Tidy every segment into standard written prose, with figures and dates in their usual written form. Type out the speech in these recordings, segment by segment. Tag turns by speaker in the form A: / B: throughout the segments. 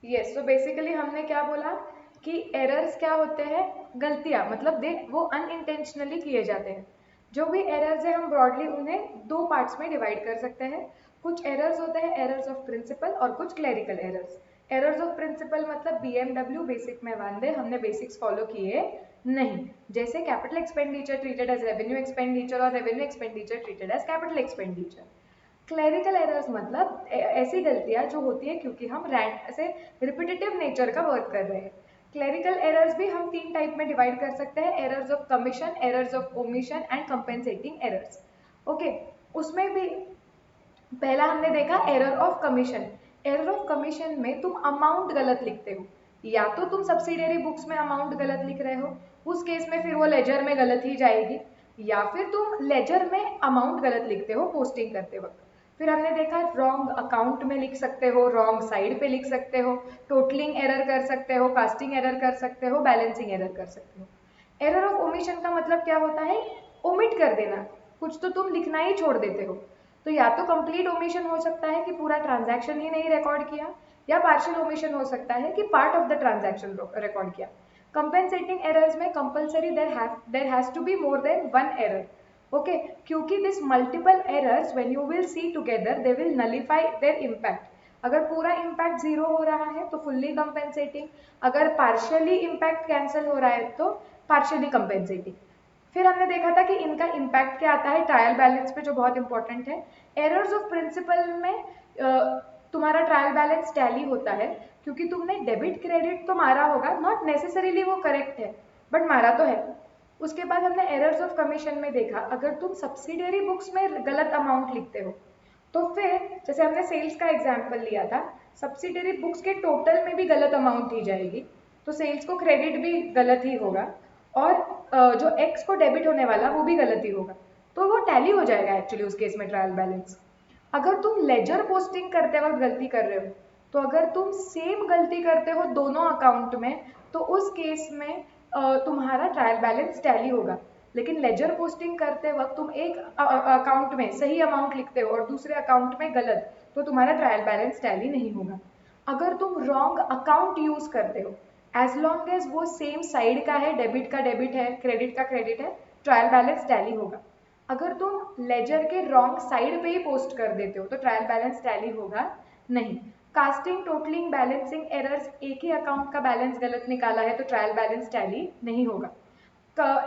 A: Yes, so basically हमने क्या बोला कि एरर्स क्या होते हैं, गलतियां, मतलब वो अनइंटेंशनली किए जाते हैं। जो भी एरर्स है हम ब्रॉडली उन्हें दो पार्ट्स में डिवाइड कर सकते हैं। कुछ एरर्स होते हैं एरर्स ऑफ प्रिंसिपल और कुछ clerical errors. Errors of principle मतलब बीएमडब्ल्यू बेसिक में वांदे हमने बेसिक्स फॉलो किए नहीं, जैसे capital expenditure treated as revenue expenditure और revenue expenditure treated as capital expenditure. Clerical errors मतलब ऐसी गलतियां जो होती है क्योंकि हम ऐसे रिपीटेटिव नेचर का वर्क कर रहे हैं। क्लरिकल एरर्स भी हम तीन टाइप में डिवाइड कर सकते हैं, errors of commission, errors of omission and compensating errors. Okay, उसमें भी पहला हमने देखा error of commission. Error of commission में तुम अमाउंट गलत लिखते हो, या तो तुम सब्सिडियरी बुक्स में अमाउंट गलत लिख रहे हो, उस केस में फिर वो लेजर में गलत ही जाएगी, या फिर तुम लेजर में अमाउंट गलत लिखते हो पोस्टिंग करते वक्त। फिर हमने देखा रॉन्ग अकाउंट में लिख सकते हो, रॉन्ग साइड पे लिख सकते हो, टोटलिंग एरर कर सकते हो, कास्टिंग एरर कर सकते हो, बैलेंसिंग एरर कर सकते हो। एरर ऑफ ओमिशन का मतलब क्या होता है, ओमिट कर देना, कुछ तो तुम लिखना ही छोड़ देते हो। तो या तो कंप्लीट ओमिशन हो सकता है कि पूरा ट्रांजैक्शन ही नहीं रिकॉर्ड किया, या पार्शियल ओमिशन हो सकता है कि part of the transaction record किया। कंपेंसेटिंग एरर्स में compulsory there has to be more than one error. Okay, क्योंकि this multiple errors when you will see together they will nullify their impact. अगर पूरा impact zero हो रहा है तो fully compensating, अगर पार्शियली इम्पैक्ट कैंसिल हो रहा है तो पार्शियली कंपेंसेटिंग। फिर हमने देखा था कि इनका इम्पैक्ट क्या आता है ट्रायल बैलेंस पे, जो बहुत इंपॉर्टेंट है। एरर्स ऑफ प्रिंसिपल में तुम्हारा ट्रायल बैलेंस टैली होता है क्योंकि तुमने डेबिट क्रेडिट तो मारा होगा, नॉट नेसेसरीली वो करेक्ट है बट मारा तो है। उसके बाद हमने एरर्स ऑफ कमीशन में देखा, अगर तुम सब्सिडियरी बुक्स में गलत अमाउंट लिखते हो तो फिर जैसे हमने सेल्स का एग्जाम्पल लिया था, सब्सिडियरी बुक्स के टोटल में भी गलत अमाउंट दी जाएगी, तो सेल्स को क्रेडिट भी गलत ही होगा, और जो एक्स को डेबिट होने वाला वो भी गलत ही होगा, तो वो टैली हो जाएगा एक्चुअली उस केस में ट्रायल बैलेंस। अगर तुम लेजर पोस्टिंग करते वक्त गलती कर रहे हो, तो अगर तुम सेम गलती करते हो दोनों अकाउंट में, तो उस केस में तुम्हारा ट्रायल बैलेंस टैली होगा। लेकिन लेजर पोस्टिंग करते वक्त तुम एक अकाउंट में सही अमाउंट लिखते हो और दूसरे अकाउंट में गलत, तो तुम्हारा ट्रायल बैलेंस टैली नहीं होगा। अगर तुम रॉन्ग अकाउंट यूज करते हो, एज लॉन्ग एज वो सेम साइड का है, डेबिट का डेबिट है, क्रेडिट का क्रेडिट है, ट्रायल बैलेंस टैली होगा। अगर तुम लेजर के रॉन्ग साइड पे ही पोस्ट कर देते हो तो ट्रायल बैलेंस टैली होगा नहीं। कास्टिंग, टोटलिंग, बैलेंसिंग एरर्स, एक ही अकाउंट का बैलेंस गलत निकाला है तो ट्रायल बैलेंस टैली नहीं होगा।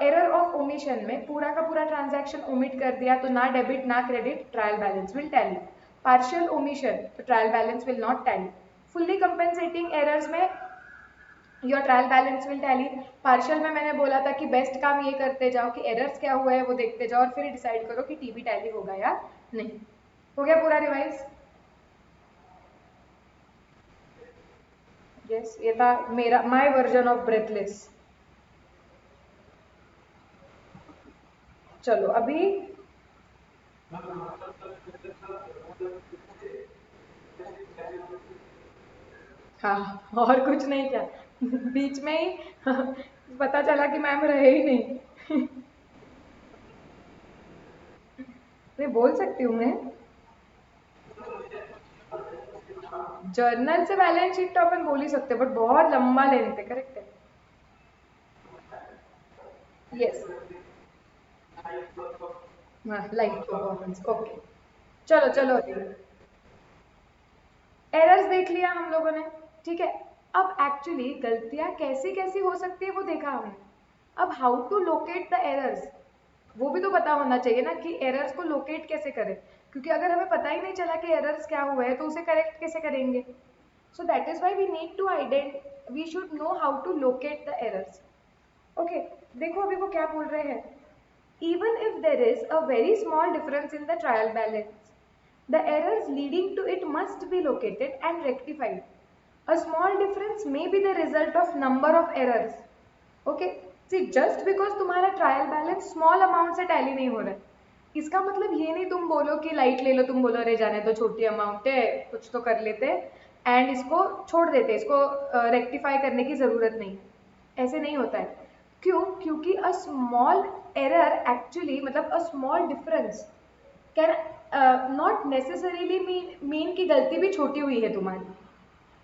A: एरर ऑफ ओमिशन में पूरा का पूरा ट्रांजैक्शन ओमिट कर दिया तो ना डेबिट ना credit, trial balance will tally. Partial omission तो trial balance will not tally. Fully compensating errors में your trial balance will tally. Partial में मैंने बोला था कि बेस्ट काम ये करते जाओ कि एरर्स क्या हुआ है वो देखते जाओ और फिर डिसाइड करो कि टीबी टैली होगा या नहीं। हो गया पूरा रिवाइज? यस, ये था मेरा माय वर्जन ऑफ ब्रेथलेस। चलो अभी हाँ, और कुछ नहीं क्या बीच में ही पता चला कि मैम रहे ही नहीं मैं बोल सकती हूँ मैं, जर्नल से बैलेंस शीट तो अपन बोल ही सकते बट बहुत लंबा ले लेते, करेक्ट है। यस, हाँ, लाइक परफॉर्मेंस, ओके। चलो चलो अभी एरर्स देख लिया हम लोगों ने, ठीक है। अब एक्चुअली गलतियां कैसी कैसी हो सकती है वो देखा हमने। अब how to locate the errors, वो भी तो पता होना चाहिए ना कि एरर्स को लोकेट कैसे करें, क्योंकि अगर हमें पता ही नहीं चला कि एरर्स क्या हुए हैं तो उसे करेक्ट कैसे करेंगे। So that is why we need to we should know how to locate the errors. Okay, देखो अभी वो क्या बोल रहे हैं। Even if there is a very small difference in the trial balance, the errors leading to it must be located and rectified. A small difference may be the result of number of errors. Okay, see just because तुम्हारा trial balance small amount से tally नहीं हो रहा है, इसका मतलब ये नहीं तुम बोलो कि लाइट ले लो, तुम बोलो अरे जाने तो छोटी अमाउंट है कुछ तो कर लेते एंड इसको छोड़ देते, इसको रेक्टिफाई करने की जरूरत नहीं है, ऐसे नहीं होता है। क्यों? क्योंकि अ स्मॉल एरर एक्चुअली मतलब अ small difference can not necessarily mean की गलती भी छोटी हुई है तुम्हारी।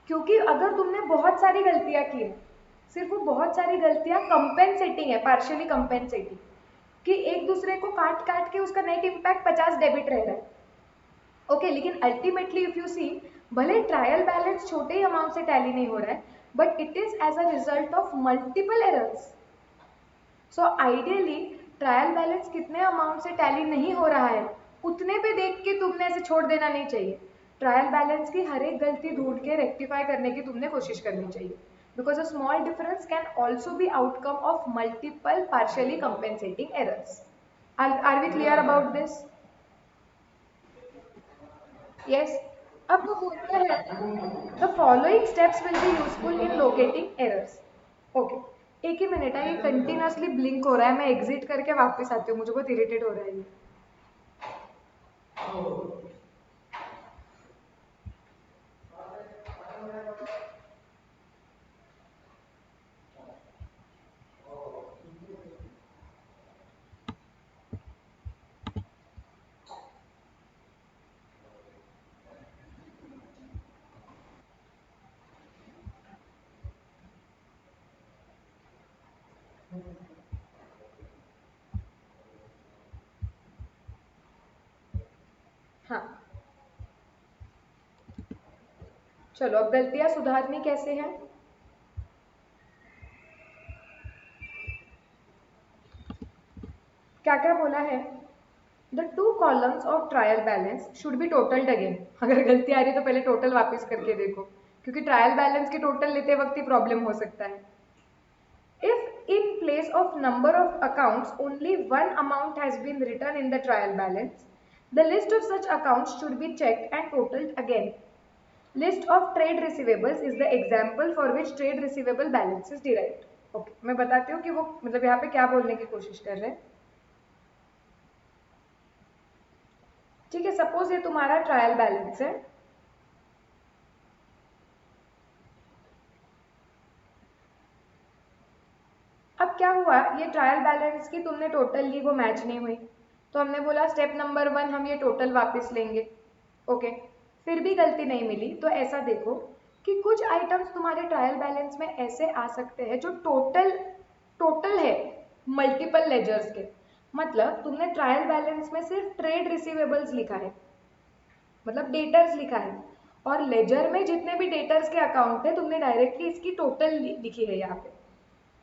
A: क्योंकि अगर तुमने बहुत सारी गलतियां की है, सिर्फ वो बहुत सारी गलतियां कंपेंसेटिंग है, पार्शियली कंपेंसेटिंग, कि एक दूसरे को काट काट के उसका नेट इम्पैक्ट 50 डेबिट रह रहा है। ओके, लेकिन अल्टीमेटली इफ यू सी, भले ट्रायल बैलेंस छोटे ही अमाउंट से टैली नहीं हो रहा है, but it is as a result of multiple errors. So ideally trial balance कितने अमाउंट से टैली नहीं हो रहा है उतने पे देख के तुमने ऐसे छोड़ देना नहीं चाहिए। ट्रायल बैलेंस की हर एक गलती ढूंढ के रेक्टिफाई करने की तुमने कोशिश करनी चाहिए, because a small difference can also be outcome of multiple partially compensating errors. Are we clear about this? Yes. अब वो बोलते हैं the following steps will be useful in locating errors. Okay, एक ही मिनट है, ये कंटिन्यूसली ब्लिंक हो रहा है, मैं एग्जिट करके वापस आती हूँ, मुझे बहुत इरिटेट हो रहा है ये। हाँ, चलो अब गलतियां सुधारनी कैसे हैं। क्या क्या बोला है? The two columns of trial balance should B टोटल्ड again. अगर गलती आ रही है तो पहले टोटल वापस करके देखो, क्योंकि ट्रायल बैलेंस के टोटल लेते वक्त ही प्रॉब्लम हो सकता है। If in place of number of accounts only one amount has been written in the trial balance, the list of such accounts should be checked and totaled again. List of trade receivables is the example for which trade receivable balance is derived. Okay, मैं बताती हूँ कि वो मतलब यहाँ पे क्या बोलने की कोशिश कर रहे हैं। ठीक है, सपोज ये तुम्हारा ट्रायल बैलेंस है। अब क्या हुआ, ये ट्रायल बैलेंस की तुमने टोटल ली, वो मैच नहीं हुई, तो हमने बोला स्टेप नंबर 1 हम ये टोटल वापस लेंगे। ओके, फिर भी गलती नहीं मिली, तो ऐसा देखो कि कुछ आइटम्स तुम्हारे ट्रायल बैलेंस में ऐसे आ सकते हैं जो टोटल टोटल है मल्टीपल लेजर्स के। मतलब तुमने ट्रायल बैलेंस में सिर्फ ट्रेड रिसीवेबल्स लिखा है, मतलब डेटर्स लिखा है, और लेजर में जितने भी डेटर्स के अकाउंट है तुमने डायरेक्टली इसकी टोटल लिखी है यहाँ पे।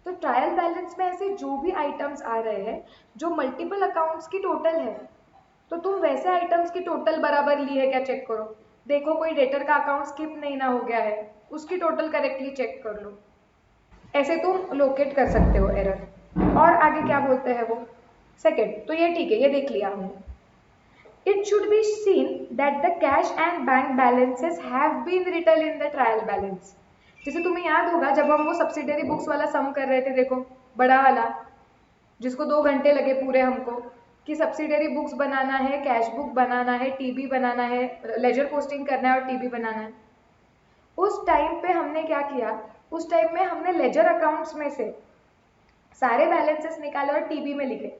A: तो ट्रायल बैलेंस में ऐसे जो भी आइटम्स आ रहे हैं जो मल्टीपल अकाउंट्स की टोटल है, तो तुम वैसे आइटम्स की टोटल बराबर ली है क्या चेक करो। देखो कोई डेटर का अकाउंट स्किप नहीं ना हो गया है, उसकी टोटल करेक्टली चेक कर लो। ऐसे तुम लोकेट कर सकते हो एरर। और आगे क्या बोलते हैं वो, सेकेंड, तो ये ठीक है, ये देख लिया हमने। It should be seen that the cash and bank balances have been written in the trial balance. जैसे तुम्हें याद होगा जब हम वो सब्सिडरी बुक्स वाला सम कर रहे थे, देखो बड़ा वाला, जिसको 2 घंटे लगे पूरे हमको, कि सब्सिडरी बुक्स बनाना है, कैश बुक बनाना है, टीबी बनाना है, लेजर पोस्टिंग करना है और टीबी बनाना है। उस टाइम पे हमने क्या किया, उस टाइम में हमने लेजर अकाउंट्स में से सारे बैलेंसेस निकाले और टीबी में लिखे,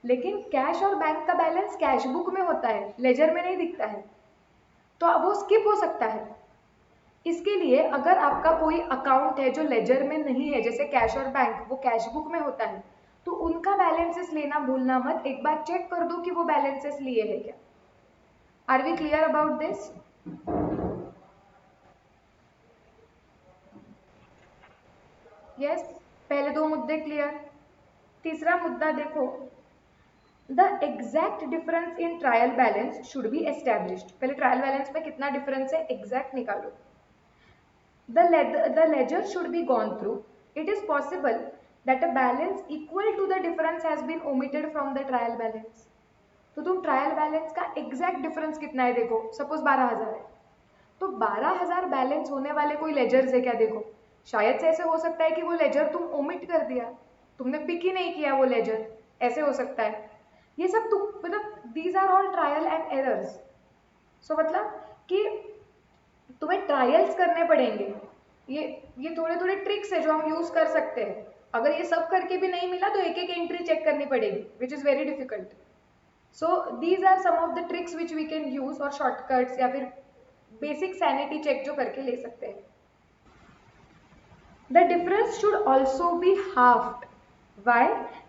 A: लेकिन कैश और बैंक का बैलेंस कैश बुक में होता है, लेजर में नहीं दिखता है, तो वो स्किप हो सकता है। इसके लिए अगर आपका कोई अकाउंट है जो लेजर में नहीं है, जैसे कैश और बैंक, वो कैश बुक में होता है, तो उनका बैलेंसेस लेना भूलना मत, एक बार चेक कर दो कि वो बैलेंसेस लिए है क्या। Are we clear about this? Yes, पहले 2 मुद्दे क्लियर। तीसरा मुद्दा देखो, the exact difference in trial balance should be established. पहले ट्रायल बैलेंस में कितना डिफरेंस है एग्जैक्ट निकालो। The ledger should be gone through. It is possible that a balance equal to the difference has been omitted from the trial balance. तो तुम trial balance का exact difference कितना है देखो, सपोज 12,000 है, तो 12,000 बैलेंस होने वाले कोई लेजर्स है क्या देखो। शायद से ऐसे हो सकता है कि वो लेजर तुम ओमिट कर दिया, तुमने पिक ही नहीं किया वो लेजर, ऐसे हो सकता है। ये सब तुम मतलब these are all trial and errors. So मतलब कि तुम्हें ट्रायल्स करने पड़ेंगे, ये थोड़े थोड़े ट्रिक्स है जो हम यूज कर सकते हैं। अगर ये सब करके भी नहीं मिला तो एक एक एंट्री चेक करनी पड़ेगी, which is very difficult. So these are some of the tricks which we can use, और शॉर्टकट्स या फिर बेसिक सैनिटी चेक जो करके ले सकते हैं। The difference should also be halved. Why?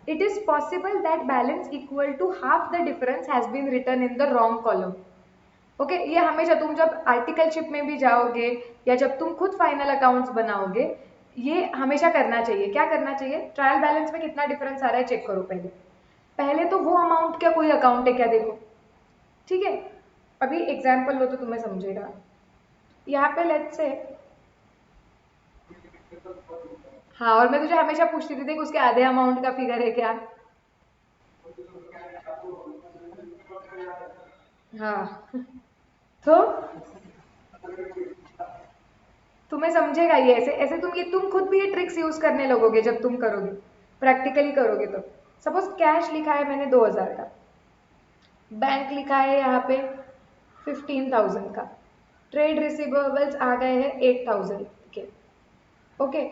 A: It is possible that balance equal to half the difference has been written in the wrong column. Okay ये हमेशा तुम जब आर्टिकलशिप में भी जाओगे या जब तुम खुद फाइनल अकाउंट्स बनाओगे, ये हमेशा करना चाहिए। क्या करना चाहिए? ट्रायल बैलेंस में कितना डिफरेंस आ रहा है चेक करो पहले। पहले तो वो अमाउंट क्या कोई अकाउंट है क्या देखो, ठीक है। अभी एग्जाम्पल लो तो तुम्हें समझेगा। यहाँ पे लेट्स से, हाँ, और मैं तुझे हमेशा पूछती थी देख उसके आधे अमाउंट का फिगर है क्या। हाँ तो तुम्हें समझेगा ये, ऐसे ऐसे तुम खुद भी ये ट्रिक्स यूज करने लगोगे जब तुम करोगे, प्रैक्टिकली करोगे। तो सपोज कैश लिखा है मैंने 2000 का, बैंक लिखा है यहाँ पे 15,000 का, ट्रेड रिसीवेबल्स आ गए हैं 8,000 के, ओके।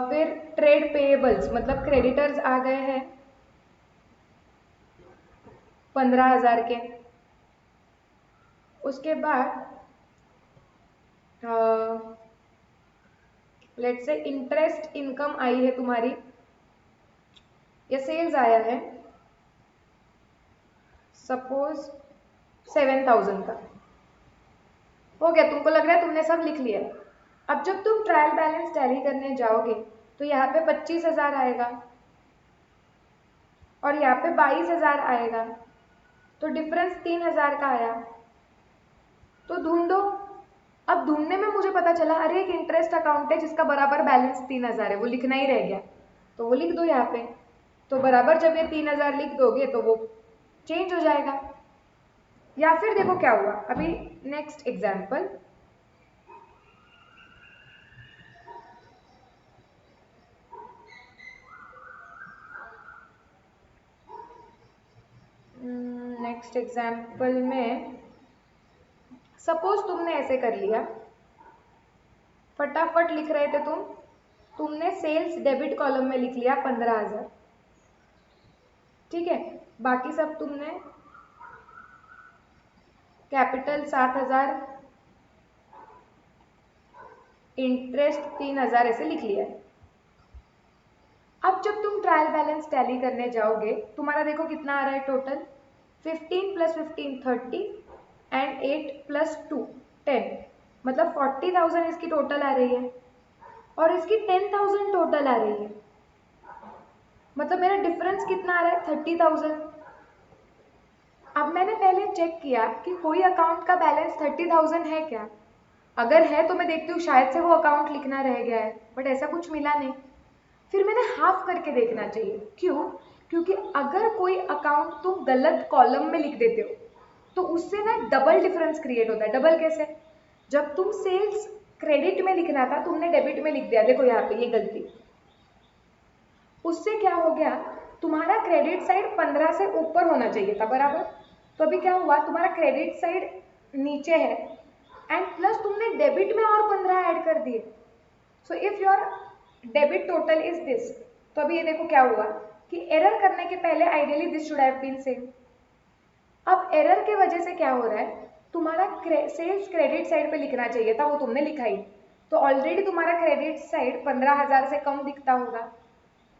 A: फिर ट्रेड पेएबल्स मतलब क्रेडिटर्स आ गए हैं 15,000 के। उसके बाद लेट्स से इंटरेस्ट इनकम आई है तुम्हारी, या सेल्स आया है सपोज 7,000 का, हो गया। तुमको लग रहा है तुमने सब लिख लिया। अब जब तुम ट्रायल बैलेंस टैली करने जाओगे तो यहाँ पे 25,000 आएगा और यहाँ पे 22,000 आएगा, तो डिफरेंस 3,000 का आया। तो ढूंढो। अब ढूंढने में मुझे पता चला अरे एक इंटरेस्ट अकाउंट है जिसका बराबर बैलेंस 3,000 है, वो लिखना ही रह गया, तो वो लिख दो यहाँ पे। तो बराबर जब ये 3,000 लिख दोगे तो वो चेंज हो जाएगा। या फिर देखो क्या हुआ, अभी नेक्स्ट एग्जाम्पल, नेक्स्ट एग्जाम्पल में सपोज तुमने ऐसे कर लिया, फटाफट लिख रहे थे तुमने सेल्स डेबिट कॉलम में लिख लिया 15,000, ठीक है। बाकी सब तुमने कैपिटल 7,000, इंटरेस्ट 3,000 ऐसे लिख लिया है। अब जब तुम ट्रायल बैलेंस टैली करने जाओगे, तुम्हारा देखो कितना आ रहा है टोटल, 15 + 15 30 एंड 8 + 2 10, मतलब 40,000 इसकी टोटल आ रही है और इसकी 10,000 टोटल आ रही है। मतलब मेरा डिफरेंस कितना आ रहा है 30,000। अब मैंने पहले चेक किया कि कोई अकाउंट का बैलेंस 30,000 है क्या। अगर है तो मैं देखती हूँ शायद से वो अकाउंट लिखना रह गया है, बट ऐसा कुछ मिला नहीं। फिर मैंने हाफ करके देखना चाहिए। क्यों? क्योंकि अगर कोई अकाउंट तुम गलत कॉलम में लिख देते हो तो उससे ना डबल डिफरेंस क्रिएट होता है। डबल कैसे? जब तुम सेल्स क्रेडिट में लिखना था तुमने डेबिट में लिख दिया, देखो यहाँ पे ये गलती। उससे क्या हो गया, तुम्हारा क्रेडिट साइड 15 से ऊपर होना चाहिए था, बराबर। तो अभी क्या हुआ, तुम्हारा क्रेडिट साइड नीचे है एंड प्लस तुमने डेबिट में और 15 ऐड कर दिए। So if your debit total is this, तो अभी ये देखो क्या हुआ कि एरर करने के पहले ideally this should have been same. अब एरर के वजह से क्या हो रहा है, तुम्हारा सेल्स क्रेडिट साइड पे लिखना चाहिए था, वो तुमने लिखा ही, तो ऑलरेडी तुम्हारा क्रेडिट साइड 15,000 से कम दिखता होगा।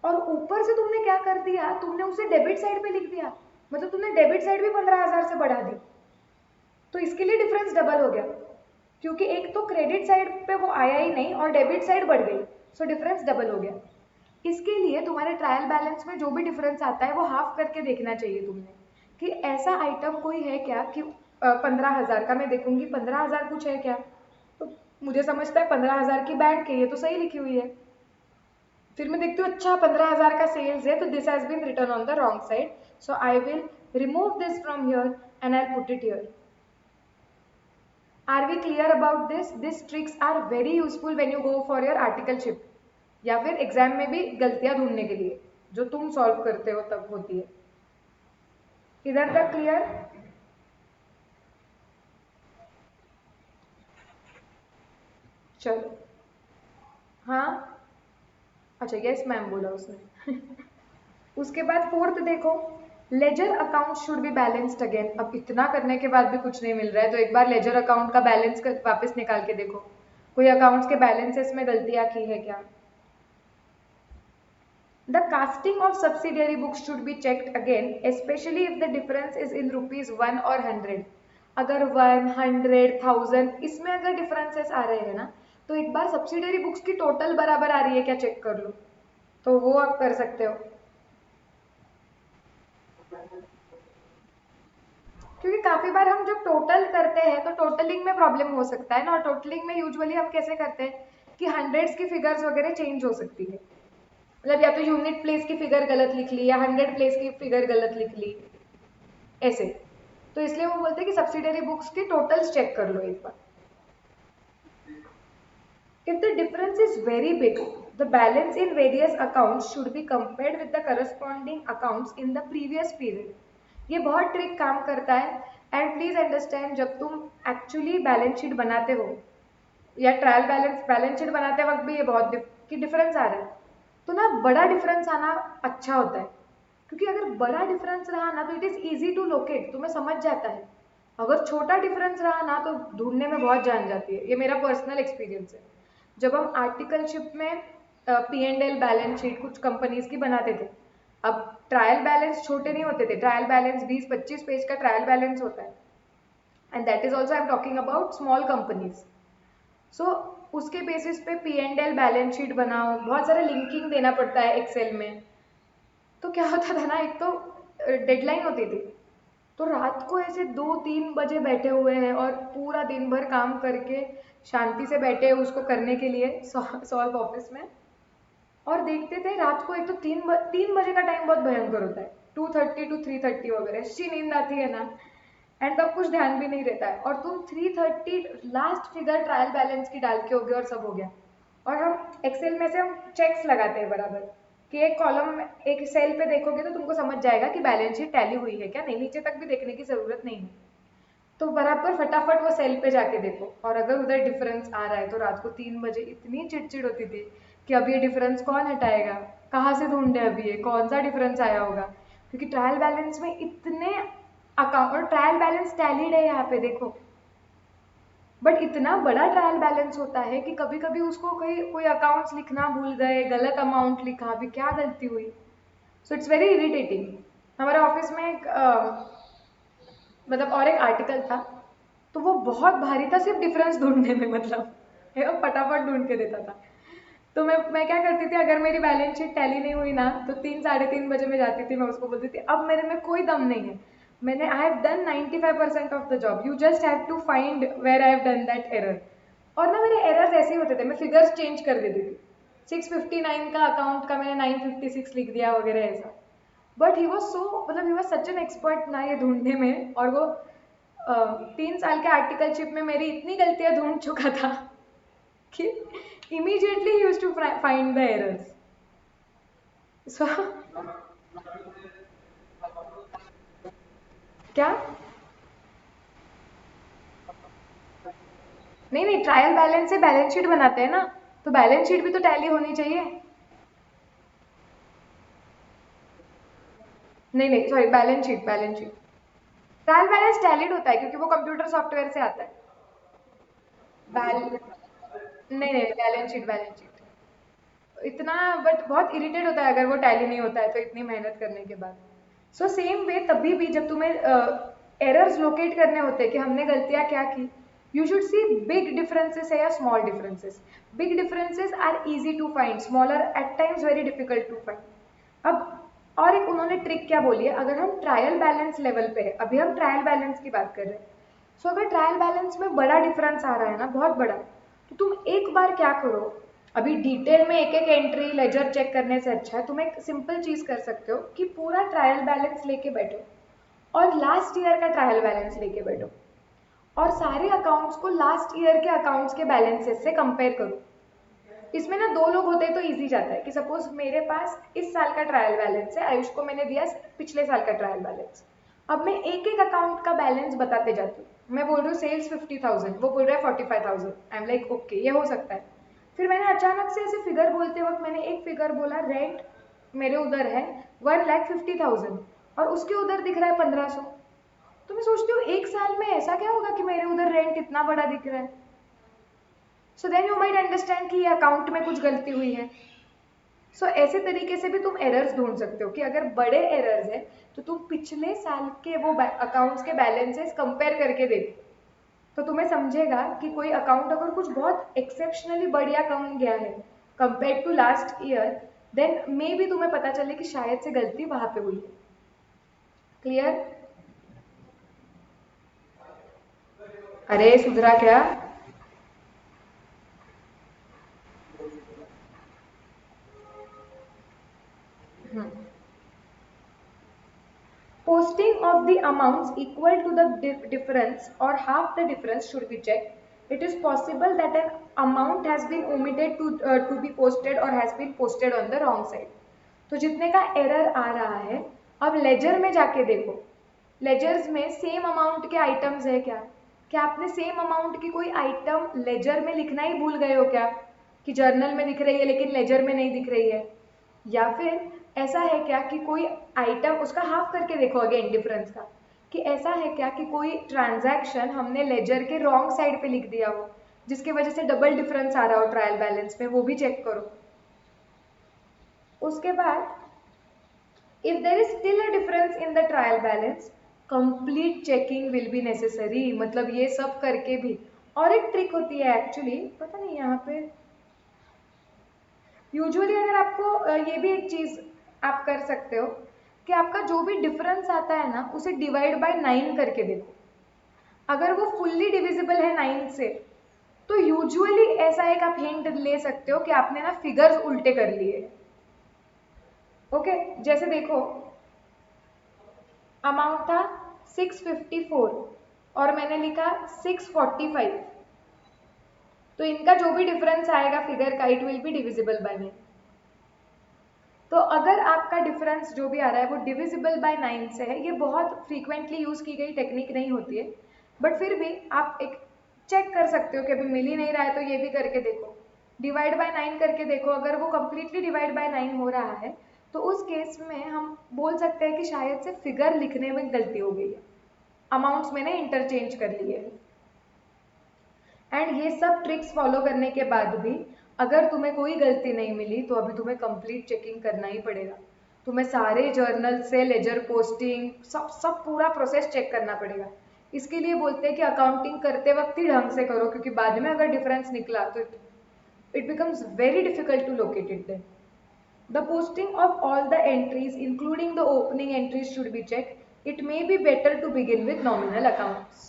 A: और ऊपर से तुमने क्या कर दिया, तुमने उसे डेबिट साइड पे लिख दिया, मतलब तुमने डेबिट साइड भी 15,000 से बढ़ा दी। तो इसके लिए डिफरेंस डबल हो गया, क्योंकि एक तो क्रेडिट साइड पे वो आया ही नहीं और डेबिट साइड बढ़ गई, सो डिफरेंस डबल हो गया। इसके लिए तुम्हारे ट्रायल बैलेंस में जो भी डिफरेंस आता है वो हाफ करके देखना चाहिए तुमने, कि ऐसा आइटम कोई है क्या कि 15,000 का मैं देखूंगी 15,000 कुछ है क्या, तो मुझे समझता है 15,000 की बैंक है, ये तो सही लिखी हुई है। फिर मैं देखती हूँ अच्छा 15,000 का सेल्स है, तो this has been written on the wrong side, so I will remove this from here and I put it here. Are we clear about this? These tricks are very useful when you go for your articleship या फिर exam में भी गलतियां ढूंढने के लिए जो तुम सॉल्व करते हो तब होती है। इधर तक क्लियर? चलो, हाँ, अच्छा यस मैम बोला उसने। उसके बाद फोर्थ देखो, ledger account should be balanced again. अब इतना करने के बाद भी कुछ नहीं मिल रहा है तो एक बार लेजर अकाउंट का बैलेंस वापस निकाल के देखो, कोई अकाउंट्स के बैलेंसेस में गलतियां की है क्या। The casting of subsidiary books should be checked again, especially if the difference is in rupees 1 or 100. अगर 100,000 इसमें अगर डिफरेंसेस आ रहे हैं ना, तो एक बार सब्सिडरी बुक्स की टोटल बराबर आ रही है क्या चेक कर लो, तो वो आप कर सकते हो। क्योंकि काफी बार हम जब टोटल करते हैं तो टोटलिंग में प्रॉब्लम हो सकता है ना, और टोटलिंग में यूजुअली हम कैसे करते हैं कि हंड्रेड्स की फिगर्स वगैरह चेंज हो सकती है, मतलब या तो यूनिट प्लेस की फिगर गलत लिख ली या 100 प्लेस की फिगर गलत लिख ली ऐसे। तो इसलिए वो बोलते हैं कि सब्सिडरी बुक्स की टोटल्स चेक कर लो एक बार। If the difference is very big, the balance in various accounts should be compared with the corresponding accounts in the previous period. ये बहुत ट्रिक काम करता है, एंड प्लीज अंडरस्टैंड जब तुम एक्चुअली बैलेंस शीट बनाते हो या ट्रायल बैलेंस शीट बनाते वक्त भी ये बहुत कि डिफरेंस आ रहा है, तो ना बड़ा डिफरेंस आना अच्छा होता है, क्योंकि अगर बड़ा डिफरेंस रहा ना तो it is easy to locate, तुम्हें समझ जाता है। अगर छोटा डिफरेंस रहा ना तो ढूंढने में बहुत जान जाती है, ये मेरा पर्सनल एक्सपीरियंस है। जब हम आर्टिकलशिप में P&L बैलेंस शीट कुछ कंपनीज की बनाते थे, अब ट्रायल बैलेंस छोटे नहीं होते थे, ट्रायल बैलेंस 20-25 पेज का ट्रायल बैलेंस होता है, and that is also I am talking about small companies. So उसके बेसिस पे P&L बैलेंस शीट बनाओ, बहुत सारा लिंकिंग देना पड़ता है एक्सेल में। तो क्या होता था ना, एक तो डेडलाइन होती थी, तो रात को ऐसे 2-3 बजे बैठे हुए हैं और पूरा दिन भर काम करके शांति से बैठे उसको करने के लिए सॉल्व ऑफिस में, और देखते थे रात को एक तो 3 बजे का टाइम बहुत भयंकर होता है, 2:30 to 3:30 वगैरह, ऐसी नींद आती है ना, एंड तब कुछ ध्यान भी नहीं रहता है, और तुम 3:30 लास्ट फिगर ट्रायल बैलेंस की डाल के हो गया और सब हो गया। और हम एक्सेल में से हम चेक्स लगाते हैं बराबर कि एक कॉलम एक सेल पे देखोगे तो तुमको समझ जाएगा कि बैलेंस शीट टैली हुई है क्या नहीं, नीचे तक भी देखने की जरूरत नहीं है। तो बराबर फटाफट वो सेल पे जाके देखो, और अगर उधर डिफरेंस आ रहा है तो रात को 3 बजे इतनी चिड़चिड़ होती थी कि अब ये डिफरेंस कौन हटाएगा, कहाँ से ढूंढे, अभी ये कौन सा डिफरेंस आया होगा, क्योंकि ट्रायल बैलेंस में इतने अकाउंट, और ट्रायल बैलेंस टैलीड है यहाँ पे देखो, बट इतना बड़ा ट्रायल बैलेंस होता है कि कभी कभी उसको कोई अकाउंट्स लिखना भूल गए, गलत अमाउंट लिखा, अभी क्या गलती हुई। So it's very irritating. हमारे ऑफिस में एक मतलब और एक आर्टिकल था, तो वो बहुत भारी था सिर्फ डिफरेंस ढूंढने में, मतलब वो फटाफट ढूंढ के देता था। तो मैं क्या करती थी, अगर मेरी बैलेंस शीट टैली नहीं हुई ना तो 3-3:30 बजे मैं जाती थी, मैं उसको बोलती थी अब मेरे में कोई दम नहीं है, मैंने I have done 95% of the job, you just have to find where I have done that error. और ना मेरे एरर्स ऐसे ही होते थे, मैं फिगर्स चेंज कर देती थी, 659 का अकाउंट का मैंने 956 लिख दिया वगैरह ऐसा। बट ही वॉज सो, मतलब he was such an expert ना ये ढूंढने में, और वो 3 साल के आर्टिकलशिप में मेरी इतनी गलतियां ढूंढ चुका था कि immediately he used to find the errors. So क्या, नहीं नहीं, ट्रायल बैलेंस से बैलेंस शीट बनाते हैं ना, तो बैलेंस शीट भी तो टैली होनी चाहिए। नहीं नहीं sorry, balance sheet trial balance tallied होता है क्योंकि वो कंप्यूटर सॉफ्टवेयर से आता है। बैल नहीं नहीं, बैलेंस शीट इतना, बट बहुत इरिटेट होता है अगर वो टैली नहीं होता है तो इतनी मेहनत करने के बाद। सो सेम वे तभी भी जब तुम्हें एरर्स लोकेट करने होते हैं कि हमने गलतियां क्या की, you should see big differences है या small differences. Big differences are easy to find, smaller at times very difficult to find. अब और एक उन्होंने ट्रिक क्या बोली है, अगर हम ट्रायल बैलेंस लेवल पे है, अभी हम ट्रायल बैलेंस की बात कर रहे हैं, सो अगर ट्रायल बैलेंस में बड़ा डिफरेंस आ रहा है ना, बहुत बड़ा, तो तुम एक बार क्या करो, अभी डिटेल में एक एक एंट्री लेजर चेक करने से अच्छा है तुम एक सिंपल चीज कर सकते हो कि पूरा ट्रायल बैलेंस लेके बैठो और लास्ट ईयर का ट्रायल बैलेंस लेके बैठो, और सारे अकाउंट्स को लास्ट ईयर के अकाउंट्स के बैलेंसेस से कंपेयर करो। इसमें ना 2 लोग होते हैं तो इजी जाता है कि सपोज मेरे पास इस साल का ट्रायल बैलेंस है, आयुष को मैंने दिया पिछले साल का ट्रायल बैलेंस, अब मैं एक एक अकाउंट का बैलेंस बताते जाती हूँ, मैं बोल रही हूँ सेल्स 50,000, वो बोल रहा है 45,000, आई एम लाइक ओके ये हो सकता है। फिर मैंने अचानक से ऐसे फिगर बोलते वक्त मैंने एक फिगर बोला, रेंट मेरे उधर है 1,50,000 और उसके उधर दिख रहा है 1,500, तो मैं सोचती हूँ एक साल में ऐसा क्या होगा कि मेरे उधर रेंट इतना बड़ा दिख रहा है। So then you might understand कि ये अकाउंट में कुछ गलती हुई है। सो ऐसे तरीके से भी तुम एरर्स ढूंढ सकते हो कि अगर बड़े एरर्स है तो तुम पिछले साल के वो अकाउंट्स के बैलेंसेस कंपेयर करके देखो, तो तुम्हें समझेगा कि कोई अकाउंट अगर कुछ बहुत एक्सेप्शनली बढ़िया कम गया है compare to last year, then मे भी तुम्हें पता चले कि शायद से गलती वहां पे हुई है। क्लियर? अरे सुधरा क्या? Posting of the amounts equal to the difference or half the difference should be checked. It is possible that an amount has been omitted to be posted or has been posted on the wrong side. तो जितने का error आ रहा है, अब laser में जाके देखो, ledgers में सेम अमाउंट के आइटम्स है क्या? क्या आपने सेम अमाउंट की कोई आइटम लेजर में लिखना ही भूल गए हो क्या, कि जर्नल में दिख रही है लेकिन लेजर में नहीं दिख रही है? या फिर ऐसा है क्या कि कोई आइटम उसका हाफ करके देखो अगेन डिफरेंस का, कि ऐसा है क्या कि कोई ट्रांजैक्शन हमने लेजर के रॉन्ग साइड पे लिख दिया हो जिसकी वजह से डबल डिफरेंस आ रहा हो ट्रायल बैलेंस में, वो भी चेक करो। उसके बाद if there is still a difference in the trial balance, complete checking will be necessary. मतलब ये सब करके भी, और एक ट्रिक होती है एक्चुअली, पता नहीं यहाँ पे यूजुअली अगर आपको ये भी एक चीज आप कर सकते हो कि आपका जो भी डिफरेंस आता है ना उसे डिवाइड बाय 9 करके देखो। अगर वो फुल्ली डिविजिबल है 9 से तो यूजुअली ऐसा एक आप हिंट ले सकते हो कि आपने ना फिगर्स उल्टे कर लिए। ओके, जैसे देखो अमाउंट था 654 और मैंने लिखा 645, तो इनका जो भी डिफरेंस आएगा फिगर का, it will be divisible by 9। तो अगर आपका डिफरेंस जो भी आ रहा है वो डिविजिबल बाय 9 से है, ये बहुत फ्रीक्वेंटली यूज की गई टेक्निक नहीं होती है, बट फिर भी आप एक चेक कर सकते हो कि अभी मिल ही नहीं रहा है तो ये भी करके देखो, डिवाइड बाय 9 करके देखो। अगर वो कंप्लीटली डिवाइड बाय 9 हो रहा है तो उस केस में हम बोल सकते हैं कि शायद से फिगर लिखने में गलती हो गई है, अमाउंट्स मैंने इंटरचेंज कर लिए हैं। एंड ये सब ट्रिक्स फॉलो करने के बाद भी अगर तुम्हें कोई गलती नहीं मिली तो अभी तुम्हें कंप्लीट चेकिंग करना ही पड़ेगा। तुम्हें सारे जर्नल से लेजर पोस्टिंग सब पूरा प्रोसेस चेक करना पड़ेगा। इसके लिए बोलते हैं कि अकाउंटिंग करते वक्त ही ढंग से करो, क्योंकि बाद में अगर डिफरेंस निकला तो it becomes very difficult to locate it then. The posting of all the entries, including the opening entries, should be checked. It may be better to begin with nominal accounts.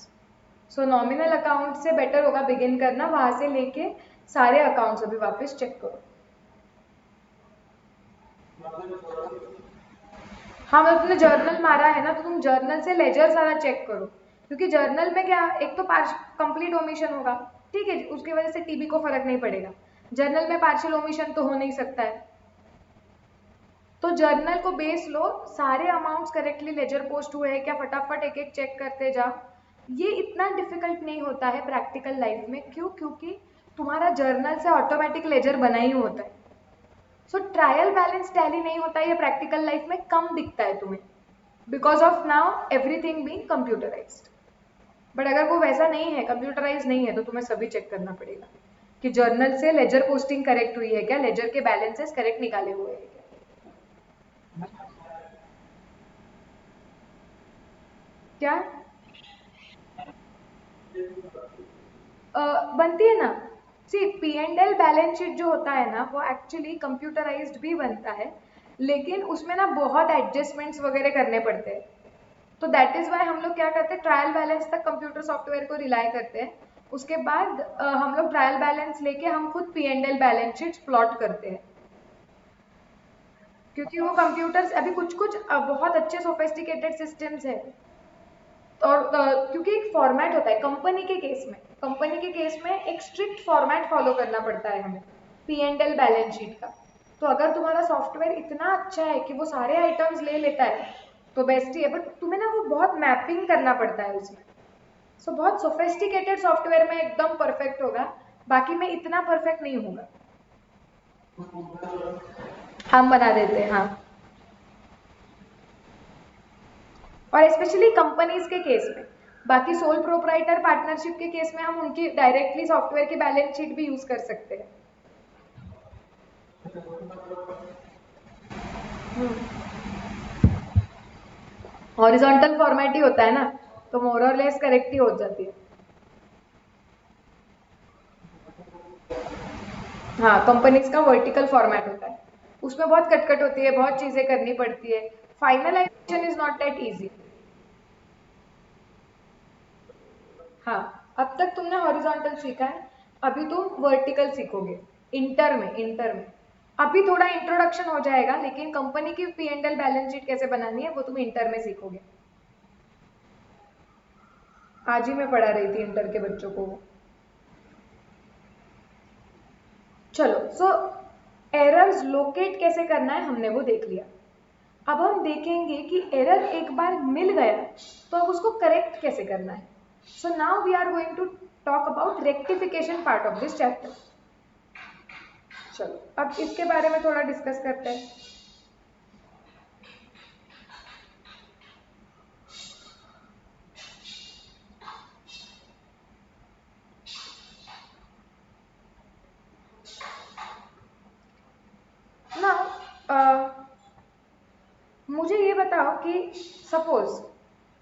A: So nominal account से better होगा begin करना, वहां से लेके सारे accounts अभी वापस check करो। हाँ, मतलब तुमने जर्नल मारा है ना, तो तुम जर्नल से लेजर सारा चेक करो, क्योंकि जर्नल में क्या, एक तो कंप्लीट ओमिशन होगा, ठीक है, उसकी वजह से टीबी को फर्क नहीं पड़ेगा। जर्नल में पार्शियल ओमिशन तो हो नहीं सकता है, तो जर्नल को बेस लो, सारे अमाउंट्स करेक्टली लेजर पोस्ट हुए हैं क्या, फटाफट एक एक चेक करते जाओ। ये इतना डिफिकल्ट नहीं होता है प्रैक्टिकल लाइफ में, क्यों? क्योंकि तुम्हारा जर्नल से ऑटोमेटिक लेजर बना ही होता है। सो ट्रायल बैलेंस टैली नहीं होता है, ये प्रैक्टिकल लाइफ में कम दिखता है तुम्हें, because of now everything being computerised. But अगर वो वैसा नहीं है, कंप्यूटराइज नहीं है, तो तुम्हें सभी चेक करना पड़ेगा कि जर्नल से लेजर पोस्टिंग करेक्ट हुई है क्या, लेजर के बैलेंसेस करेक्ट निकाले हुए हैं क्या। क्या बनती है ना, सी P&L बैलेंस शीट जो होता है ना वो एक्चुअली कंप्यूटराइज्ड भी बनता है, लेकिन उसमें ना बहुत एडजस्टमेंट्स वगैरह करने पड़ते हैं। तो दैट इज वाई हम लोग क्या करते हैं, ट्रायल बैलेंस तक कंप्यूटर सॉफ्टवेयर को रिलाई करते हैं, उसके बाद हम लोग ट्रायल बैलेंस लेके हम खुद P&L बैलेंस शीट प्लॉट करते हैं, क्योंकि वो कंप्यूटर्स अभी कुछ कुछ बहुत अच्छे सोफिस्टिकेटेड सिस्टम्स है। और क्योंकि एक फॉर्मेट होता है कंपनी के केस में, कंपनी के केस में एक स्ट्रिक्ट फॉर्मेट फॉलो करना पड़ता है हमें P&L बैलेंस शीट का। तो अगर तुम्हारा सॉफ्टवेयर इतना अच्छा है कि वो सारे आइटम्स ले लेता है तो बेस्ट ही है, बट तुम्हें ना वो बहुत मैपिंग करना पड़ता है उसमें। सो बहुत सोफिस्टिकेटेड सॉफ्टवेयर में एकदम परफेक्ट होगा, बाकी में इतना परफेक्ट नहीं होगा। हम बना देते हैं, हाँ। और स्पेशली कंपनीज के केस में, बाकी सोल प्रोप्राइटर पार्टनरशिप के केस में हम उनकी डायरेक्टली सॉफ्टवेयर की बैलेंस शीट भी यूज कर सकते हैं। हॉरिजॉन्टल फॉर्मेट ही होता है ना, तो मोर और लेस करेक्ट ही हो जाती है। हाँ, कंपनीज का वर्टिकल फॉर्मेट होता है, उसमें बहुत कटकट होती है, बहुत चीजें करनी पड़ती है, finalisation is not that easy. हाँ, अब तक तुमने हॉरिजॉन्टल सीखा है, अभी तुम वर्टिकल सीखोगे इंटर में। अभी थोड़ा इंट्रोडक्शन हो जाएगा, लेकिन कंपनी की P and L balance sheet कैसे बनानी है वो तुम इंटर में सीखोगे। आज ही मैं पढ़ा रही थी इंटर के बच्चों को। चलो, सो एरर्स लोकेट कैसे करना है हमने वो देख लिया। अब हम देखेंगे कि एरर एक बार मिल गया तो अब उसको करेक्ट कैसे करना है। So now we are going to talk about rectification part of this chapter. चलो, अब इसके बारे में थोड़ा डिस्कस करते हैं। ना मुझे ये बताओ कि सपोज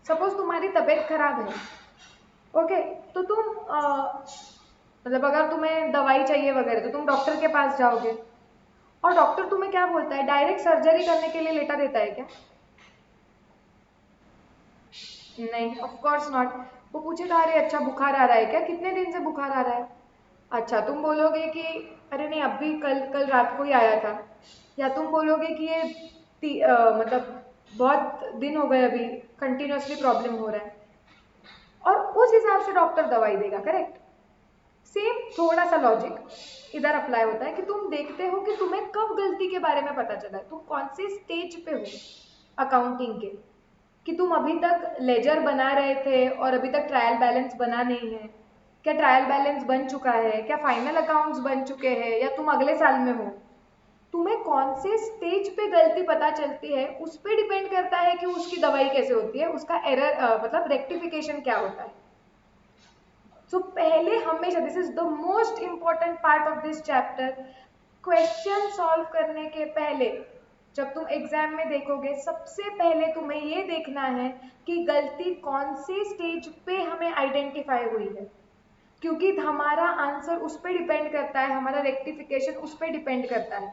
A: सपोज तुम्हारी तबीयत खराब है, ओके, तो तुम मतलब अगर तुम्हें दवाई चाहिए वगैरह तो तुम डॉक्टर के पास जाओगे, और डॉक्टर तुम्हें क्या बोलता है, डायरेक्ट सर्जरी करने के लिए लेटा देता है क्या? नहीं, ऑफ कोर्स नॉट। वो पूछेगा अरे अच्छा बुखार आ रहा है क्या, कितने दिन से बुखार आ रहा है? अच्छा, तुम बोलोगे कि अरे नहीं अभी कल कल रात को ही आया था, या तुम बोलोगे कि ये मतलब बहुत दिन हो गए अभी कंटिन्यूअसली प्रॉब्लम हो रहा है, और उस हिसाब से डॉक्टर दवाई देगा, करेक्ट? सेम थोड़ा सा लॉजिक इधर अप्लाई होता है कि तुम देखते हो कि तुम्हें कब गलती के बारे में पता चला है, तुम कौन से स्टेज पे हो अकाउंटिंग के, कि तुम अभी तक लेजर बना रहे थे और अभी तक ट्रायल बैलेंस बना नहीं है, क्या ट्रायल बैलेंस बन चुका है, क्या फाइनल अकाउंट्स बन चुके हैं, या तुम अगले साल में हो। तुम्हें कौन से स्टेज पे गलती पता चलती है उस पर डिपेंड करता है कि उसकी दवाई कैसे होती है, उसका एरर मतलब रेक्टिफिकेशन क्या होता है। सो पहले हमेशा, this is the most important part of this chapter, question solve करने के पहले जब तुम एग्जाम में देखोगे सबसे पहले तुम्हें ये देखना है कि गलती कौन से स्टेज पे हमें आइडेंटिफाई हुई है, क्योंकि हमारा आंसर उस पर डिपेंड करता है, हमारा रेक्टिफिकेशन उस पर डिपेंड करता है।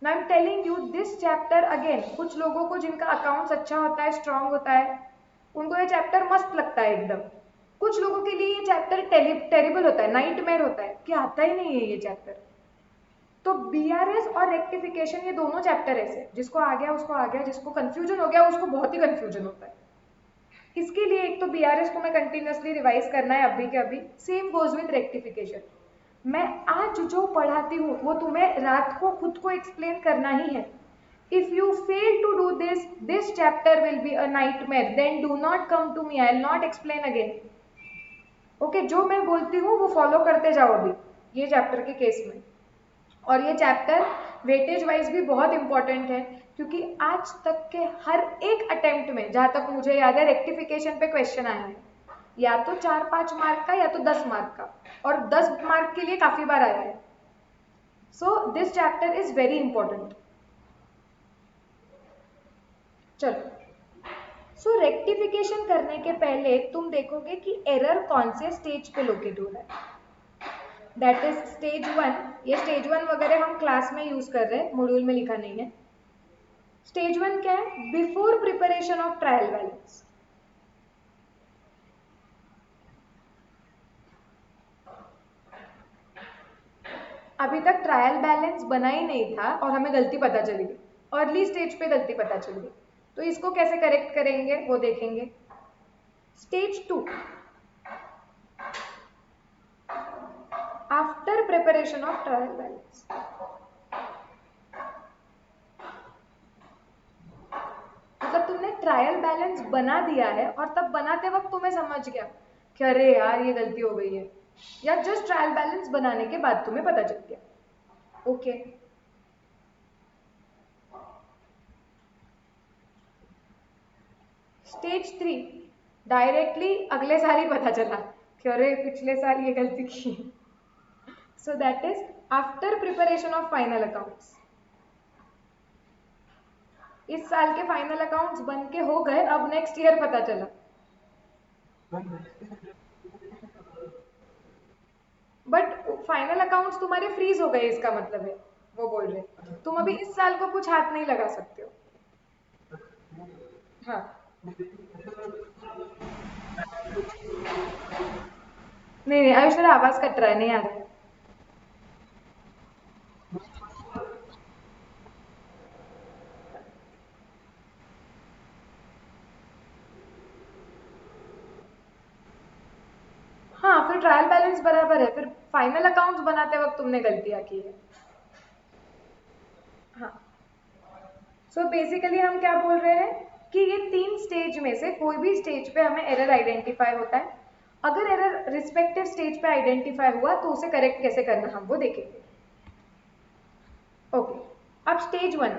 A: I am telling you this chapter again, कुछ लोगों को जिनका अकाउंट्स अच्छा होता है, स्ट्रांग होता है, उनको ये चैप्टर मस्त लगता है एकदम। कुछ लोगों के लिए ये चैप्टर टेरिबल होता है, नाइटमेयर होता है कि आता ही नहीं है ये चैप्टर। तो बीआरएस और रेक्टिफिकेशन ये दोनों चैप्टर ऐसे, जिसको आ गया उसको आ गया, जिसको कंफ्यूजन हो गया उसको बहुत ही कंफ्यूजन होता है। इसके लिए एक तो बीआरएस को मैं कंटिन्यूअसली रिवाइज करना है अभी के अभी, सेम गोज विथ रेक्टिफिकेशन। मैं आज जो पढ़ाती हूँ वो तुम्हें रात को खुद को एक्सप्लेन करना ही है। If you fail to do this chapter will be a nightmare, then do not come to me, I will not explain again. Okay, जो मैं बोलती हूँ वो फॉलो करते जाओ अभी ये चैप्टर के केस में। और ये चैप्टर वेटेज वाइज भी बहुत इंपॉर्टेंट है, क्योंकि आज तक के हर एक अटेम्प्ट में जहां तक मुझे याद है रेक्टिफिकेशन पे क्वेश्चन आया है, या तो 4-5 मार्क का या तो 10 मार्क का, और 10 मार्क के लिए काफी बार आया है। So this chapter is very important. चलो, सो रेक्टिफिकेशन करने के पहले तुम देखोगे कि एरर कौन से स्टेज पे लोकेट हो रहा है, दैट इज स्टेज 1। ये स्टेज 1 वगैरह हम क्लास में यूज कर रहे हैं, मॉड्यूल में लिखा नहीं है। स्टेज 1 क्या है? Before preparation of trial balance. अभी तक ट्रायल बैलेंस बना ही नहीं था और हमें गलती पता चली गई, अर्ली स्टेज पे गलती पता चल गई, तो इसको कैसे करेक्ट करेंगे वो देखेंगे। Stage 2, after preparation of trial balance. मतलब तुमने ट्रायल बैलेंस बना दिया है और तब बनाते वक्त तुम्हें समझ गया कि अरे यार ये गलती हो गई है, या जस्ट ट्रायल बैलेंस बनाने के बाद तुम्हें पता चल गया। ओके, स्टेज 3, डायरेक्टली अगले साल ही पता चला कि अरे पिछले साल ये गलती की। So that is after preparation of final accounts. इस साल के फाइनल अकाउंट्स बन के हो गए, अब नेक्स्ट ईयर पता चला। बट फाइनल अकाउंट्स तुम्हारे फ्रीज हो गए, इसका मतलब है, वो बोल रहे तुम अभी इस साल को कुछ हाथ नहीं लगा सकते हो। हाँ नहीं नहीं आयुष, तेरा आवाज कट रहा है, नहीं आ रहा है। हाँ फिर ट्रायल बैलेंस बराबर है, फिर फाइनल अकाउंट्स बनाते वक्त तुमने गलतियां की है। हाँ सो बेसिकली हम क्या बोल रहे हैं कि ये 3 स्टेज में से कोई भी स्टेज पे हमें एरर आइडेंटिफाई होता है। अगर एरर रिस्पेक्टिव स्टेज पे आइडेंटिफाई हुआ तो उसे करेक्ट कैसे करना हम वो देखेंगे। ओके अब स्टेज 1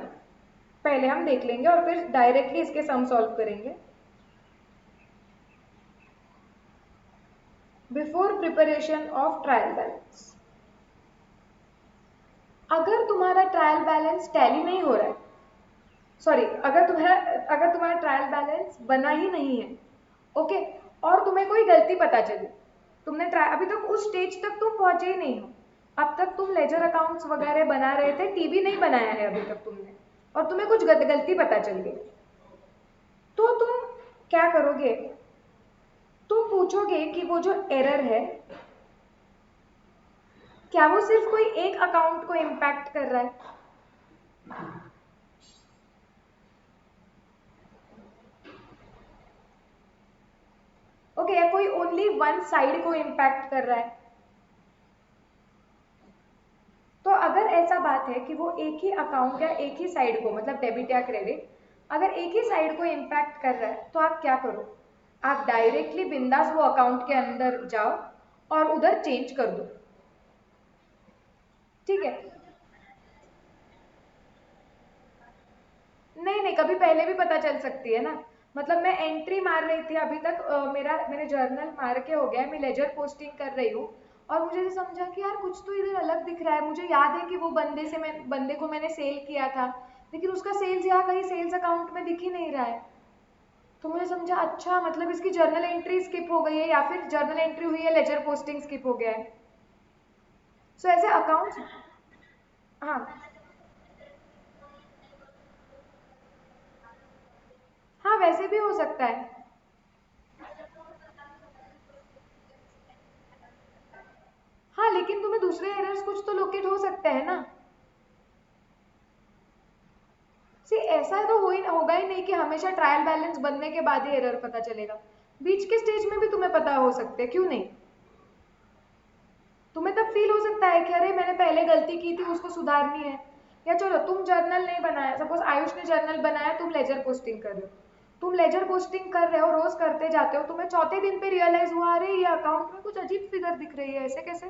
A: पहले हम देख लेंगे और फिर डायरेक्टली इसके सम सॉल्व करेंगे। Before preparation of trial balance, अगर तुम्हारा ट्रायल बैलेंस टैली नहीं हो रहा है, सॉरी अगर तुम्हारा ट्रायल बैलेंस बना ही नहीं है, ओके, और तुम्हें कोई गलती पता चली, तुमने अभी तक उस स्टेज तक तुम पहुंचे ही नहीं हो, अब तक तुम लेजर अकाउंट्स वगैरह बना रहे थे, टीवी नहीं बनाया है अभी तक तुमने, और तुम्हें कुछ गलती पता चल गई, तो तुम क्या करोगे, तुम पूछोगे कि वो जो एरर है क्या वो सिर्फ कोई एक अकाउंट को इम्पैक्ट कर रहा है। ओके या कोई ओनली वन साइड को इम्पैक्ट कर रहा है। तो अगर ऐसा बात है कि वो एक ही अकाउंट या एक ही साइड को, मतलब डेबिट या क्रेडिट, अगर एक ही साइड को इम्पैक्ट कर रहा है तो आप क्या करो, आप डायरेक्टली बिंदास वो अकाउंट के अंदर जाओ और उधर चेंज कर दो, ठीक है। नहीं नहीं कभी पहले भी पता चल सकती है ना, मतलब मैं एंट्री मार रही थी अभी तक, मैंने जर्नल मार के हो गया, मैं लेजर पोस्टिंग कर रही हूँ और मुझे ऐसे समझा कि यार कुछ तो इधर अलग दिख रहा है, मुझे याद है कि वो बंदे को मैंने सेल किया था, लेकिन उसका सेल्स यहाँ कहीं सेल्स अकाउंट में दिख ही नहीं रहा है। तो मुझे समझा अच्छा मतलब इसकी जर्नल एंट्री स्किप हो गई है, या फिर जर्नल एंट्री हुई है लेजर पोस्टिंग स्किप हो गया है। सो ऐसे अकाउंट्स, हाँ हाँ वैसे भी हो सकता है। हाँ लेकिन तुम्हें दूसरे एरर्स कुछ तो लोकेट हो सकते हैं ना। सी ऐसा तो होगा ही नहीं कि हमेशा ट्रायल बैलेंस बनने के बाद ही एरर पता चलेगा, बीच के स्टेज में भी तुम्हें पता हो सकते हैं, क्यों नहीं। तुम्हें तब फील हो सकता है कि अरे मैंने पहले गलती की थी उसको सुधारनी है। या चलो तुम जर्नल नहीं बनाया, सपोज आयुष ने जर्नल बनाया, तुम लेजर पोस्टिंग कर रहे हो, तुम लेजर पोस्टिंग कर रहे हो, रोज करते जाते हो, तुम्हें चौथे दिन पे रियलाइज हुआ अरे ये अकाउंट में कुछ अजीब फिगर दिख रही है, ऐसे कैसे।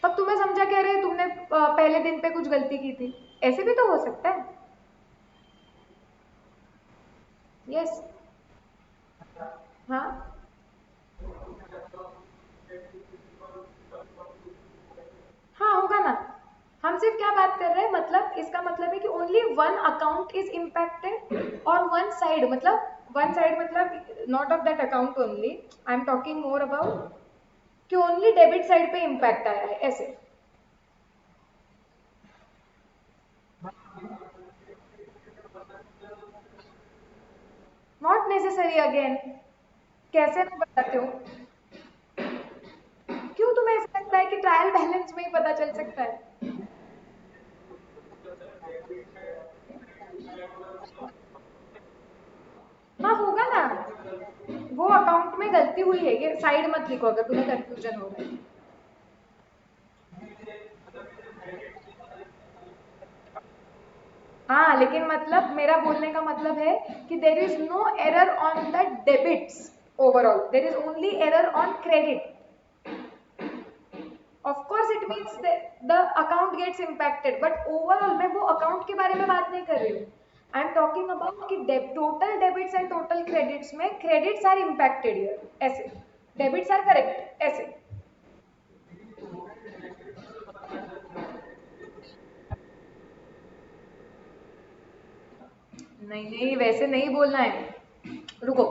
A: तब तुम्हें समझा कि अरे तुमने पहले दिन पे कुछ गलती की थी, ऐसे भी तो हो सकता है। यस। हाँ हाँ होगा ना। हम सिर्फ क्या बात कर रहे हैं, मतलब इसका मतलब है कि only one account is impacted और वन साइड मतलब not of that account only, I am talking more about कि ओनली डेबिट साइड पे इम्पैक्ट आया है, ऐसे। नॉट नेसेसरी अगेन, कैसे मैं बताती हूँ। क्यों तुम्हें ऐसा लगता है कि ट्रायल बैलेंस में ही पता चल सकता है। हाँ होगा ना, वो अकाउंट में गलती हुई है, ये साइड मत लिखो अगर तुम्हें कंफ्यूजन हो रहा है। हाँ लेकिन मतलब मेरा बोलने का मतलब है कि there is no error on the debits, overall there is only error on credit. Of course it means the account gets impacted, but overall मैं वो अकाउंट के बारे में बात नहीं कर रही हूँ, आई एम टॉकिंग अबाउट कि total debits and total credits में क्रेडिट्स आर इम्पैक्टेड हियर, ऐसे डेबिट्स आर करेक्ट, ऐसे। नहीं नहीं, वैसे नहीं बोलना है। रुको,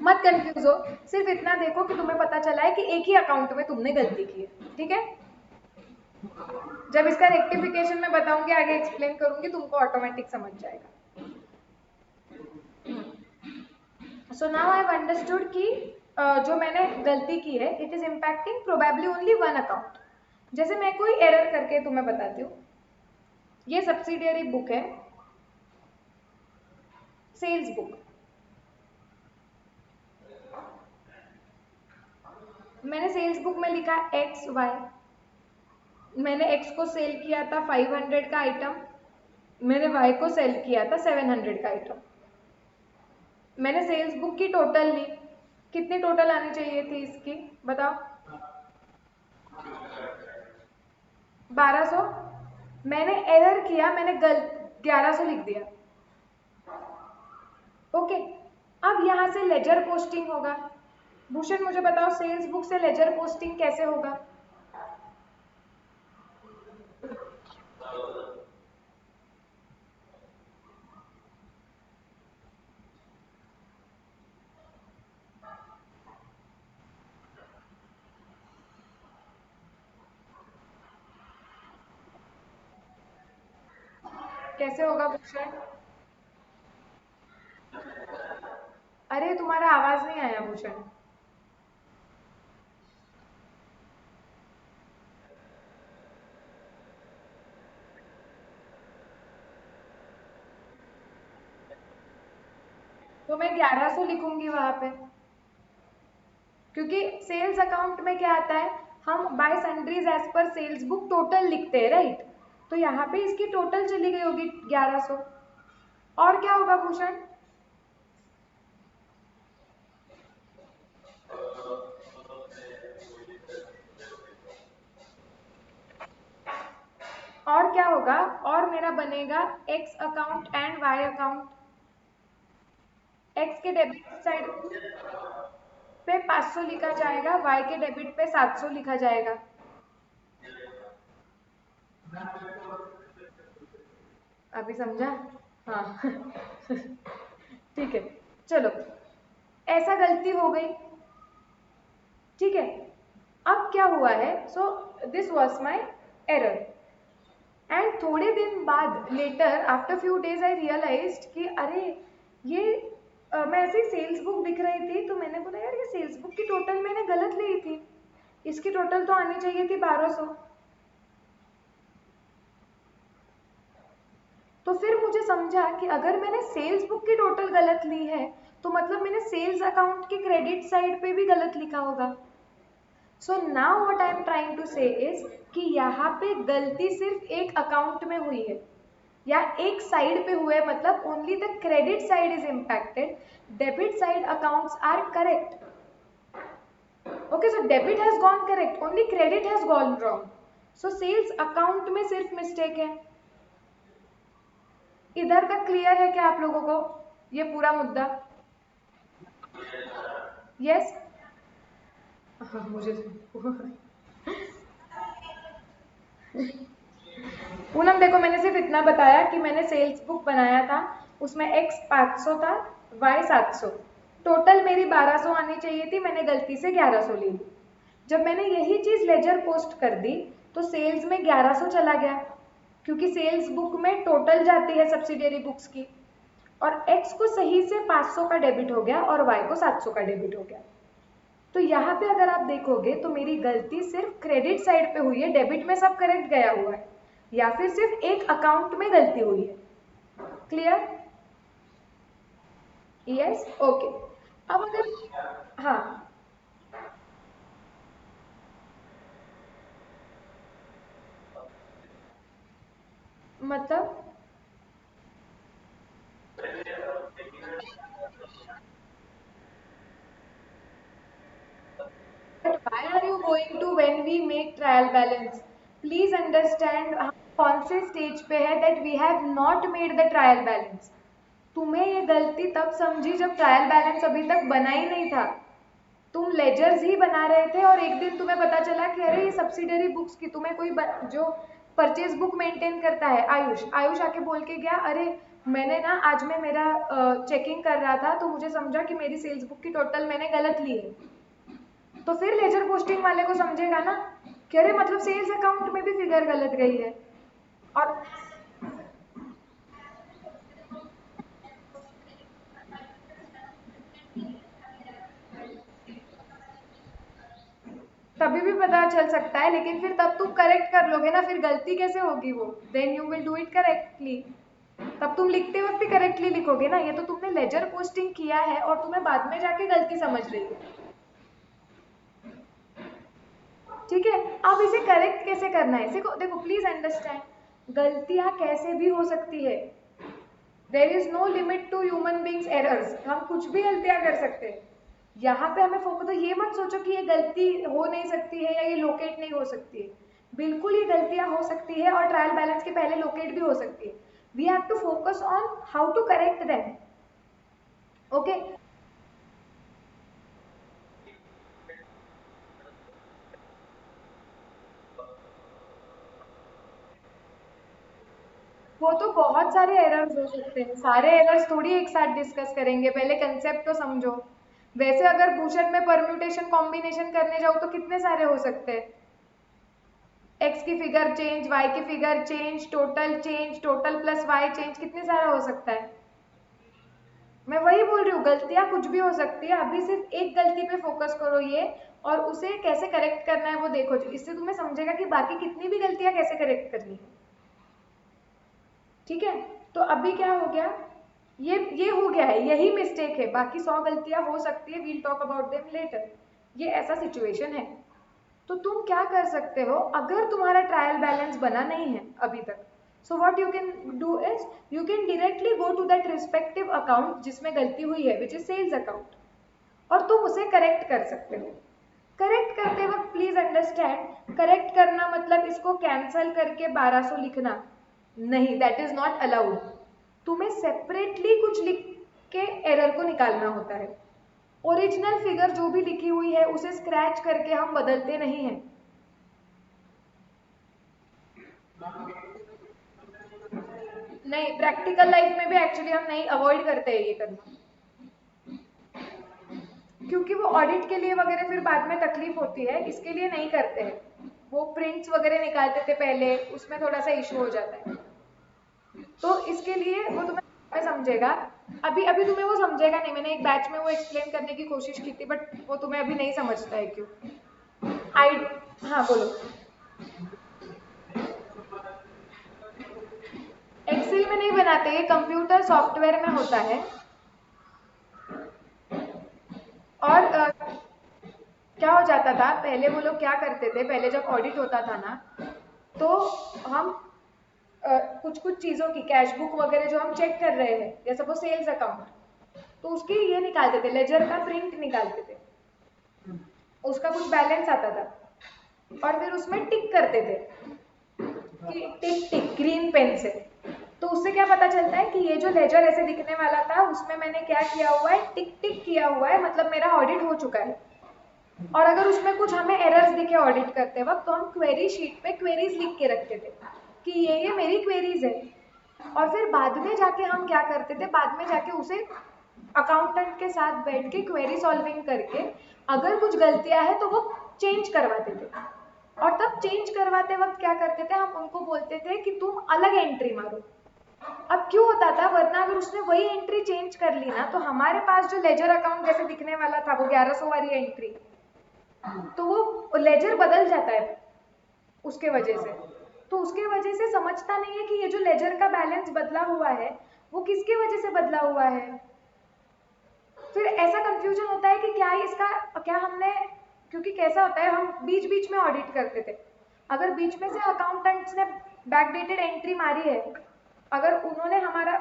A: मत कंफ्यूज हो। सिर्फ इतना देखो कि तुम्हें पता चला है कि एक ही अकाउंट में तुमने गलती की है, ठीक है। जब इसका रेक्टिफिकेशन मैं बताऊंगी, आगे एक्सप्लेन करूंगी, तुमको ऑटोमेटिक समझ जाएगा। So now I have understood कि जो मैंने गलती की है, it is impacting probably only one account. जैसे मैं कोई एरर करके तुम्हें बताती हूँ। ये सब्सिडियरी बुक है, सेल्स बुक। मैंने सेल्स बुक में लिखा एक्स वाई। मैंने एक्स को सेल किया था 500 का आइटम, मैंने वाई को सेल किया था 700 का आइटम। मैंने सेल्स बुक की टोटल ली, कितनी टोटल आनी चाहिए थी इसकी, बताओ। 1200। मैंने एरर किया, मैंने गलत 1100 लिख दिया। ओके, अब यहां से लेजर पोस्टिंग होगा। भूषण मुझे बताओ, सेल्स बुक से लेजर पोस्टिंग कैसे होगा? कैसे होगा भूषण? अरे तुम्हारा आवाज नहीं आया भूषण। तो मैं 1100 लिखूंगी वहां पे, क्योंकि सेल्स अकाउंट में क्या आता है, हम by sundries as per sales book total लिखते हैं, राइट। तो यहाँ पे इसकी टोटल चली गई होगी 1100। और क्या होगा भूषण? और क्या होगा? और मेरा बनेगा X account and Y account. X के डेबिट साइड पे 500 लिखा जाएगा, वाई के डेबिट पे 700 लिखा जाएगा। अभी समझा? हाँ ठीक है, चलो, ऐसा गलती हो गई, ठीक है। अब क्या हुआ है, so this was my error. And थोड़े दिन बाद, लेटर आफ्टर फ्यू डेज, आई रियलाइज्ड कि अरे ये मैं ऐसे ही सेल्स बुक दिख रही थी, तो मैंने बोला यार ये सेल्स बुक की टोटल मैंने गलत ली थी, इसकी टोटल तो आनी चाहिए थी 1200। तो फिर मुझे समझा कि अगर मैंने सेल्स बुक की टोटल गलत ली है, तो मतलब मैंने सेल्स अकाउंट की क्रेडिट साइड पे भी गलत लिखा होगा। So now what I am trying to say is कि यहाँ पे गलती सिर्फ एक अकाउंट में हुई है, या एक साइड पे हुए, मतलब only the credit side is impacted, debit side accounts are correct. Okay, so debit has gone correct, only credit has gone wrong. So sales account में सिर्फ मिस्टेक है। इधर तक क्लियर है क्या आप लोगों को ये पूरा मुद्दा? यस? हाँ, मुझे पूनम देखो, मैंने सिर्फ इतना बताया कि मैंने सेल्स बुक बनाया था, उसमें एक्स 500 था, वाई 700, टोटल मेरी 1200 आनी चाहिए थी, मैंने गलती से 1100 ले ली। जब मैंने यही चीज लेजर पोस्ट कर दी, तो सेल्स में 1100 चला गया, क्योंकि सेल्स बुक में टोटल जाती है सब्सिडियरी बुक्स की, और एक्स को सही से 500 का डेबिट हो गया और वाई को 700 का डेबिट हो गया। तो यहाँ पे अगर आप देखोगे तो मेरी गलती सिर्फ क्रेडिट साइड पे हुई है, डेबिट में सब करेक्ट गया हुआ है, या फिर सिर्फ एक अकाउंट में गलती हुई है। क्लियर? Yes, okay. अब अगर, हाँ, मतलब But why are you going to when we make trial balance? Please understand हम कौन से स्टेज पे है that we have not made the trial balance. तुम्हें ये गलती तब समझी जब ट्रायल बैलेंस अभी तक बना ही नहीं था। तुम लेजर्स ही बना रहे थे और एक दिन तुम्हें पता चला कि अरे ये सब्सिडरी बुक्स की, तुम्हें कोई जो परचेज बुक मेंटेन करता है, आयुष आके बोल के गया, अरे मैंने ना आज मैं मेरा चेकिंग कर रहा था तो मुझे समझा कि मेरी सेल्स बुक की टोटल मैंने गलत ली है, तो फिर लेजर पोस्टिंग वाले को समझेगा ना कि अरे मतलब सेल्स अकाउंट में भी फिगर गलत गई है। और तभी भी पता चल सकता है, लेकिन फिर तब तुम करेक्ट कर लोगे ना, फिर गलती कैसे होगी वो, then you will do it correctly. तब तुम लिखते वक्त भी करेक्टली लिखोगे ना, ये तो तुमने लेजर पोस्टिंग किया है और तुम्हें बाद में जाके गलती समझ रही है। ठीक है, अब इसे करेक्ट कैसे करना है, देखो देखो प्लीज अंडरस्टैंड, गलतियां कैसे भी हो सकती है। There is no limit to human beings errors, हम कुछ भी गलतियां कर सकते हैं। यहाँ पे हमें फोकस, तो ये मत सोचो कि ये गलती हो नहीं सकती है या ये लोकेट नहीं हो सकती है। बिल्कुल ये गलतियां हो सकती है और ट्रायल बैलेंस के पहले लोकेट भी हो सकती है। We have to focus on how to correct them. Okay, वो तो बहुत सारे एरर्स हो सकते हैं, सारे एरर्स थोड़ी एक साथ डिस्कस करेंगे, पहले कंसेप्ट तो समझो। वैसे अगर भूषण में परम्यूटेशन कॉम्बिनेशन करने जाओ तो कितने सारे हो सकते हैं, एक्स की फिगर चेंज, वाई की figure change, total plus Y change, कितने सारा हो सकता है। मैं वही बोल रही हूँ, गलतियां कुछ भी हो सकती है, अभी सिर्फ एक गलती पे फोकस करो ये, और उसे कैसे करेक्ट करना है वो देखो, इससे तुम्हें समझेगा कि बाकी कितनी भी गलतियां कैसे करेक्ट करनी है। ठीक है, तो अभी क्या हो गया, ये हो गया है, यही मिस्टेक है, बाकी 100 गलतियां हो सकती है, we'll talk about them later. ये ऐसा सिचुएशन है। तो तुम क्या कर सकते हो, अगर तुम्हारा ट्रायल बैलेंस बना नहीं है अभी तक, so what you can do is you can directly go to that respective account जिसमें गलती हुई है, विच इज सेल्स अकाउंट, और तुम उसे करेक्ट कर सकते हो। करेक्ट करते वक्त प्लीज अंडरस्टैंड, करेक्ट करना मतलब इसको कैंसल करके 1200 लिखना नहीं, दैट इज नॉट अलाउड। तुम्हें सेपरेटली कुछ लिख के एरर को निकालना होता है। ओरिजिनल फिगर जो भी लिखी हुई है उसे स्क्रैच करके हम बदलते नहीं हैं। नहीं, प्रैक्टिकल लाइफ में भी एक्चुअली हम नहीं, अवॉइड करते हैं ये करना, क्योंकि वो ऑडिट के लिए वगैरह फिर बाद में तकलीफ होती है, इसके लिए नहीं करते हैं। वो प्रिंट्स वगैरह निकालते थे पहले, उसमें थोड़ा सा इशू हो जाता है, तो इसके लिए वो तुम्हें समझेगा। अभी अभी तुम्हें वो समझेगा नहीं, मैंने एक बैच में वो एक्सप्लेन करने की कोशिश की थी, बट वो तुम्हें अभी नहीं समझता है क्यों। आई, हाँ बोलो। एक्सेल में नहीं बनाते, ये कंप्यूटर सॉफ्टवेयर में होता है। और क्या हो जाता था पहले, वो लोग क्या करते थे पहले जब ऑडिट होता था ना, तो हम कुछ कुछ चीज़ों की कैश बुक वगैरह जो हम चेक कर रहे हैं, या सपोज सेल्स अकाउंट, तो उसकी ये निकालते थे, लेजर का प्रिंट निकालते थे, उसका कुछ बैलेंस आता था, और फिर उसमें टिक करते थे कि टिक टिक ग्रीन पेन से। तो उससे क्या पता चलता है कि ये जो लेजर ऐसे दिखने वाला था उसमें मैंने क्या किया हुआ है, टिक टिक किया हुआ है, मतलब मेरा ऑडिट हो चुका है। और अगर उसमें कुछ हमें एरर्स दिखे ऑडिट करते वक्त, तो हम क्वेरी शीट पे क्वेरीज लिख के रखते थे कि ये मेरी क्वेरीज है। और फिर बाद में जाके हम क्या करते थे, बाद में जाके उसे अकाउंटेंट के साथ बैठ के क्वेरी सॉल्विंग करके अगर कुछ गलतियां हैं तो वो चेंज करवाते थे। और तब चेंज करवाते वक्त क्या करते थे, हम उनको बोलते थे कि तुम अलग एंट्री मारो। अब क्यों होता था, वरना अगर उसने वही एंट्री चेंज कर ली ना, तो हमारे पास जो लेजर अकाउंट जैसे दिखने वाला था वो 1100 वाली एंट्री, तो वो लेजर बदल जाता है उसके वजह से। तो उसके वजह से समझता नहीं है कि ये जो लेजर का बैलेंस बदला हुआ है वो किसकी वजह से बदला हुआ है। फिर ऐसा कंफ्यूजन होता है कि क्या इसका, क्या हमने, क्योंकि कैसा होता है हम बीच बीच में ऑडिट करते थे, अगर बीच में से अकाउंटेंट्स ने बैकडेटेड एंट्री मारी है, अगर उन्होंने हमारा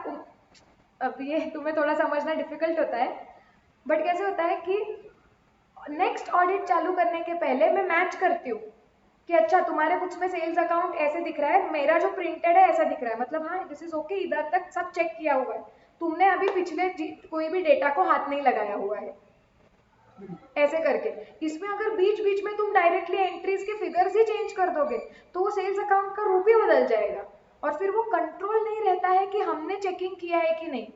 A: अब ये तुम्हें थोड़ा समझना डिफिकल्ट होता है, बट कैसे होता है कि नेक्स्ट ऑडिट चालू करने के पहले मैं मैच करती हूँ कि अच्छा तुम्हारे बुक्स में सेल्स अकाउंट ऐसे दिख रहा है, मेरा जो प्रिंटेड है ऐसा दिख रहा है, मतलब हाँ दिस इज ओके, इधर तक सब चेक किया हुआ है, तुमने अभी पिछले कोई भी डेटा को हाथ नहीं लगाया हुआ है, ऐसे करके। इसमें अगर बीच बीच में तुम डायरेक्टली एंट्रीज के फिगर्स ही चेंज कर दोगे तो वो सेल्स अकाउंट का रूप ही बदल जाएगा, और फिर वो कंट्रोल नहीं रहता है कि हमने चेकिंग किया है कि नहीं।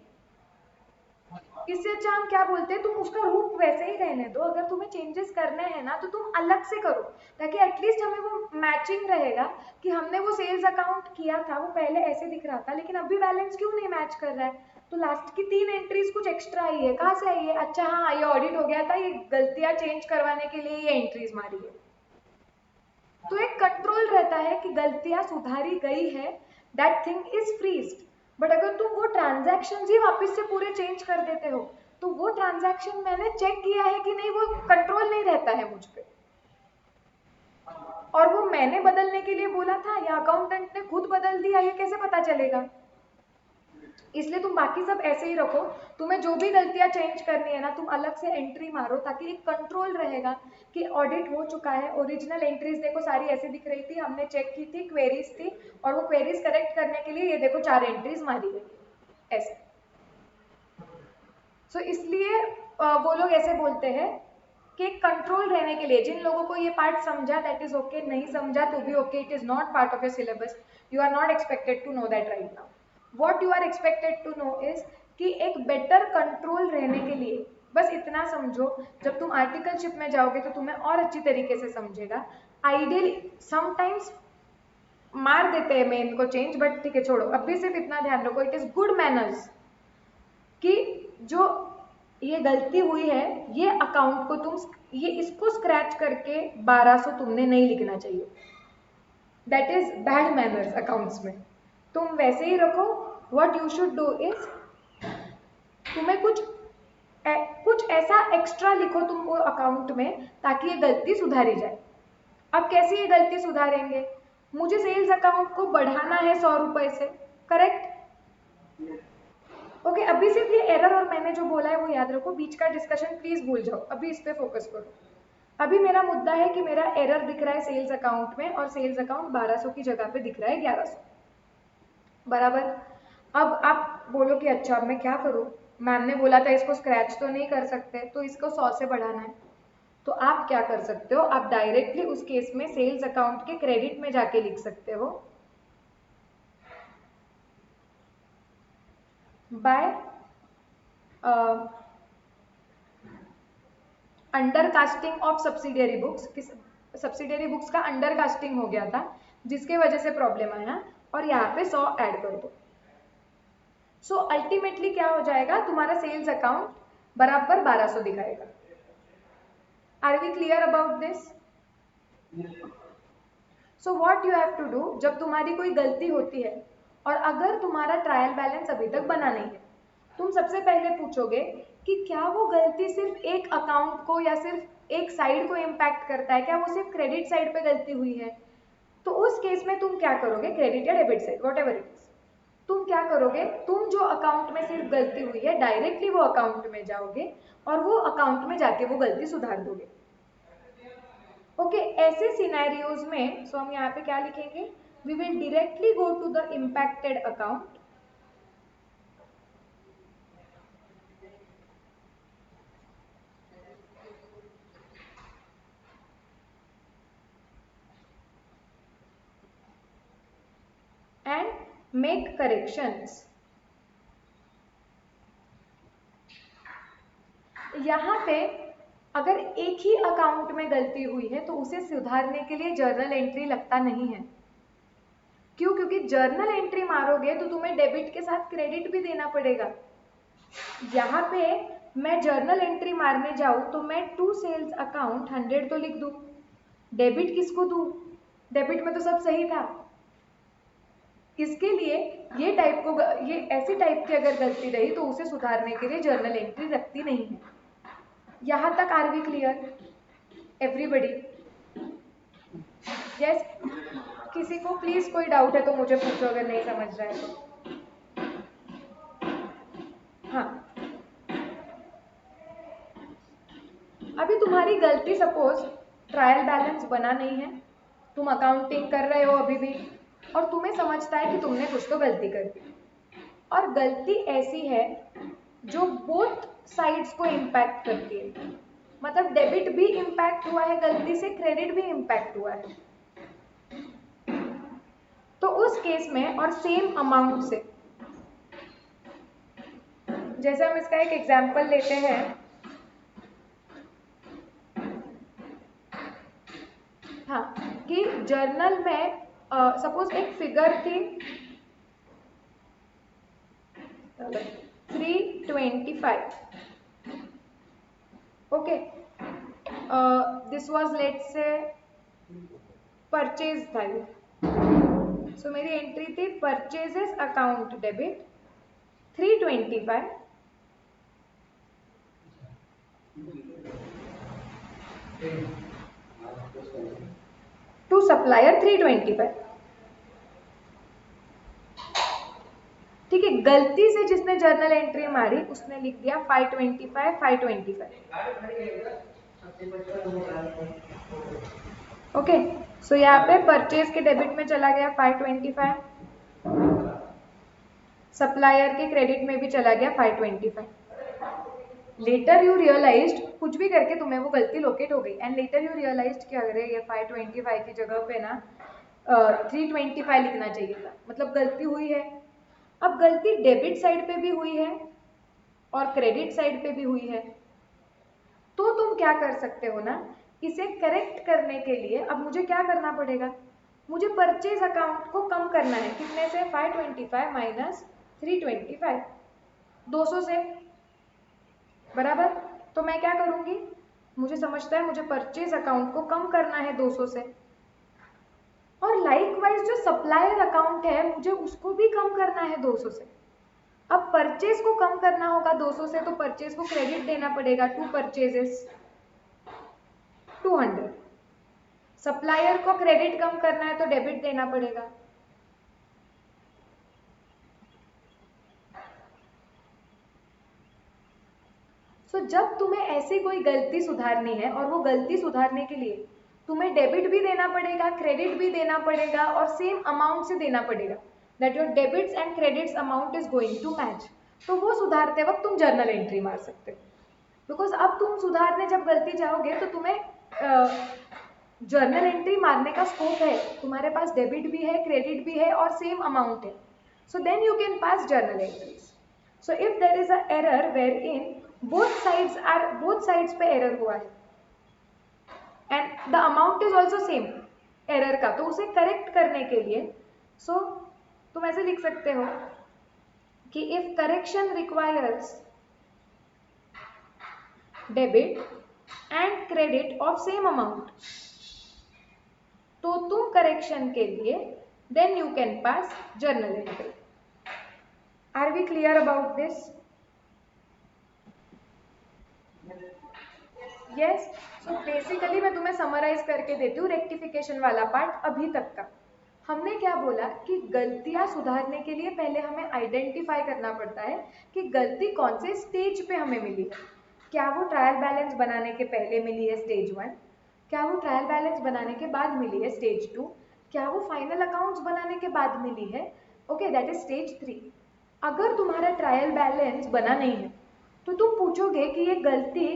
A: इससे अच्छा हम क्या बोलते हैं, तुम उसका रूप वैसे ही रहने दो, अगर तुम्हें चेंजेस करने हैं ना तो तुम अलग से करो, ताकि एटलीस्ट हमें वो मैचिंग रहेगा कि हमने वो सेल्स अकाउंट किया था, वो पहले ऐसे दिख रहा था लेकिन अभी बैलेंस क्यों नहीं मैच कर रहा है, तो लास्ट की 3 एंट्रीज कुछ एक्स्ट्रा आई है, कहाँ से आई है, अच्छा हाँ ये ऑडिट हो गया था, ये गलतियां चेंज करवाने के लिए ये एंट्रीज मारी है। तो एक कंट्रोल रहता है कि गलतियां सुधारी गई है, that thing is freezed. But अगर तुम वो ट्रांजैक्शन ही वापस से पूरे चेंज कर देते हो तो वो ट्रांजैक्शन मैंने चेक किया है कि नहीं, वो कंट्रोल नहीं रहता है मुझ पे, और वो मैंने बदलने के लिए बोला था या अकाउंटेंट ने खुद बदल दिया, ये कैसे पता चलेगा। इसलिए तुम बाकी सब ऐसे ही रखो, तुम्हें जो भी गलतियां चेंज करनी है ना तुम अलग से एंट्री मारो, ताकि एक कंट्रोल रहेगा कि ऑडिट हो चुका है, ओरिजिनल एंट्रीज देखो सारी ऐसे दिख रही थी, हमने चेक की थी, क्वेरीज थी, और वो क्वेरीज करेक्ट करने के लिए ये देखो 4 एंट्रीज मारी गई ऐसे। सो इसलिए वो लोग ऐसे बोलते हैं कि कंट्रोल रहने के लिए, जिन लोगों को ये पार्ट समझा दैट इज ओके, नहीं समझा तो भी okay, it is not part of your syllabus, you are not expected to know that right now. What you are expected to know is कि एक बेटर कंट्रोल रहने के लिए बस इतना समझो, जब तुम आर्टिकलशिप में जाओगे तो तुम्हें और अच्छी तरीके से समझेगा। आइडियली समटाइम्स मार देते हैं मेन को चेंज, बट ठीक है छोड़ो, अभी सिर्फ इतना ध्यान रखो, इट इज गुड मैनर्स कि जो ये गलती हुई है ये अकाउंट को तुम ये इसको स्क्रैच करके 1200 तुमने नहीं लिखना चाहिए, that is bad manners accounts में। तुम वैसे ही रखो, what you should do is तुम्हें कुछ ऐसा एक्स्ट्रा लिखो तुम वो अकाउंट में, ताकि ये गलती सुधारी जाए। अब कैसे ये गलती सुधारेंगे, मुझे सेल्स अकाउंट को बढ़ाना है 100 रुपए से, करेक्ट, ओके अभी सिर्फ ये एरर और मैंने जो बोला है वो याद रखो, बीच का डिस्कशन प्लीज भूल जाओ, अभी इस पे फोकस करो। अभी मेरा मुद्दा है कि मेरा एरर दिख रहा है सेल्स अकाउंट में, और सेल्स अकाउंट 1200 की जगह पे दिख रहा है 1100, बराबर। अब आप बोलो कि अच्छा अब मैं क्या करूं, मैम ने बोला था इसको स्क्रैच तो नहीं कर सकते, तो इसको 100 से बढ़ाना है, तो आप क्या कर सकते हो, आप डायरेक्टली उस केस में सेल्स अकाउंट के क्रेडिट में जाके लिख सकते हो, by under casting of subsidiary books. Subsidiary books का अंडर कास्टिंग हो गया था जिसके वजह से प्रॉब्लम आया, और यहाँ पे 100 ऐड कर दो। सो अल्टीमेटली क्या हो जाएगा, तुम्हारा सेल्स अकाउंट बराबर 1200 दिखाएगा। Are we clear about this? So what you have to do, जब तुम्हारी कोई गलती होती है और अगर तुम्हारा ट्रायल बैलेंस अभी तक बना नहीं है, तुम सबसे पहले पूछोगे कि क्या वो गलती सिर्फ एक अकाउंट को या सिर्फ एक साइड को इम्पैक्ट करता है, क्या वो सिर्फ क्रेडिट साइड पे गलती हुई है। तो उस केस में तुम क्या करोगे, क्रेडिट या debit side what ever it is, तुम क्या करोगे, तुम जो अकाउंट में सिर्फ गलती हुई है डायरेक्टली वो अकाउंट में जाओगे और वो अकाउंट में जाके वो गलती सुधार दोगे। ओके ऐसे सिनेरियोज में सो हम यहाँ पे क्या लिखेंगे, we will directly go to the impacted account and make corrections। यहाँ पे अगर एक ही अकाउंट में गलती हुई है तो उसे सुधारने के लिए जर्नल एंट्री लगता नहीं है। क्यों? क्योंकि जर्नल एंट्री मारोगे तो तुम्हें डेबिट के साथ क्रेडिट भी देना पड़ेगा। यहाँ पे मैं जर्नल एंट्री मारने जाऊँ तो मैं टू सेल्स अकाउंट 100 तो लिख दूँ, डेबिट किसको दूँ, डेबिट में तो सब सही था। इसके लिए ये ऐसी टाइप की अगर गलती रही तो उसे सुधारने के लिए जर्नल एंट्री रखती नहीं है। यहाँ तक are we clear everybody? Yes, किसी को प्लीज कोई डाउट है तो मुझे पूछो अगर नहीं समझ रहा है तो। हाँ अभी तुम्हारी गलती सपोज ट्रायल बैलेंस बना नहीं है, तुम अकाउंटिंग कर रहे हो अभी भी और तुम्हें समझता है कि तुमने कुछ तो गलती कर दी, और गलती ऐसी है जो बोथ साइड्स को इम्पैक्ट करती है, मतलब डेबिट भी इम्पैक्ट हुआ है गलती से, क्रेडिट भी इम्पैक्ट हुआ है। तो उस केस में और सेम अमाउंट से, जैसे हम इसका एक एग्जांपल लेते हैं, हाँ, कि जर्नल में सपोज एक फिगर थी 325, okay, this was let's say purchase था ये, सो मेरी एंट्री थी purchases account debit 325 to supplier 325। ठीक है, गलती से जिसने जर्नल एंट्री मारी उसने लिख दिया 525 525। ओके, सो यहाँ पे परचेज के डेबिट में चला गया 525, सप्लायर के क्रेडिट में भी चला गया 525। लेटर यू रियलाइज्ड, कुछ भी करके तुम्हें वो गलती लोकेट हो गई, एंड लेटर यू रियलाइज्ड कि अरे ये 525 की जगह पे ना 325 लिखना चाहिए था, मतलब गलती हुई है। अब गलती डेबिट साइड पे भी हुई है और क्रेडिट साइड पे भी हुई है, तो तुम क्या कर सकते हो ना, इसे करेक्ट करने के लिए अब मुझे क्या करना पड़ेगा, मुझे परचेज अकाउंट को कम करना है, कितने से, 525 माइनस 325, 200 से, बराबर। तो मैं क्या करूंगी, मुझे समझता है मुझे परचेज अकाउंट को कम करना है 200 से, और लाइकवाइज जो सप्लायर अकाउंट है मुझे उसको भी कम करना है 200 से। अब परचेज को कम करना होगा 200 से, तो परचेज को क्रेडिट देना पड़ेगा, टू परचेजेस 200, सप्लायर को क्रेडिट कम करना है तो डेबिट देना पड़ेगा। सो जब तुम्हें ऐसी कोई गलती सुधारनी है और वो गलती सुधारने के लिए तुम्हें डेबिट भी देना पड़ेगा, क्रेडिट भी देना पड़ेगा और सेम अमाउंट से देना पड़ेगा, that your debits and credits amount is going to match, तो वो सुधारते वक्त तुम जर्नल एंट्री मार सकते हो। बिकॉज अब तुम सुधारने जब गलती जाओगे तो तुम्हें जर्नल एंट्री मारने का स्कोप है, तुम्हारे पास डेबिट भी है, क्रेडिट भी है और सेम अमाउंट है, so then you can pass journal entries. So if there is a error where in both sides पे एरर हुआ है and the amount is also same error का, तो उसे करेक्ट करने के लिए तुम ऐसे लिख सकते हो कि if correction requires debit and credit of same amount, तो तुम करेक्शन के लिए then you can pass journal entry. Are we clear about this? Yes. So basically मैं तुम्हें समराइज करके देती हूँ रेक्टिफिकेशन वाला पार्ट अभी तक का। हमने क्या बोला कि गलतियां सुधारने के लिए पहले हमें आइडेंटिफाई करना पड़ता है कि गलती कौन से स्टेज पे हमें मिली है। क्या वो ट्रायल बैलेंस बनाने के पहले मिली है स्टेज 1, क्या वो ट्रायल बैलेंस बनाने के बाद मिली है स्टेज 2, क्या वो फाइनल अकाउंट्स बनाने के बाद मिली है, ओके, दैट इज स्टेज 3। अगर तुम्हारा ट्रायल बैलेंस बना नहीं है तो तुम पूछोगे कि ये गलती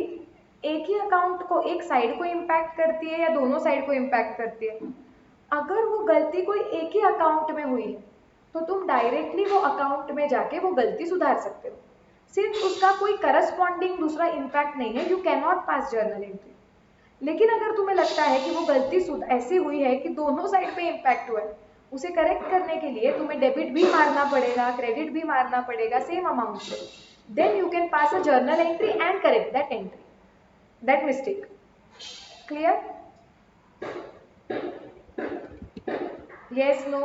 A: एक ही अकाउंट को, एक साइड को इम्पैक्ट करती है या दोनों साइड को इम्पैक्ट करती है। अगर वो गलती कोई एक ही अकाउंट में हुई है तो तुम डायरेक्टली वो अकाउंट में जाके वो गलती सुधार सकते हो, सिंस उसका कोई करस्पॉन्डिंग दूसरा इम्पैक्ट नहीं है, you can not pass journal entry. लेकिन अगर तुम्हें लगता है कि वो गलती ऐसी हुई है कि दोनों साइड पे इम्पैक्ट हुआ है, उसे करेक्ट करने के लिए तुम्हें डेबिट भी मारना पड़ेगा, क्रेडिट भी मारना पड़ेगा सेम अमाउंट से, then you can pass a journal entry and correct that entry, that mistake. Clear? Yes, no?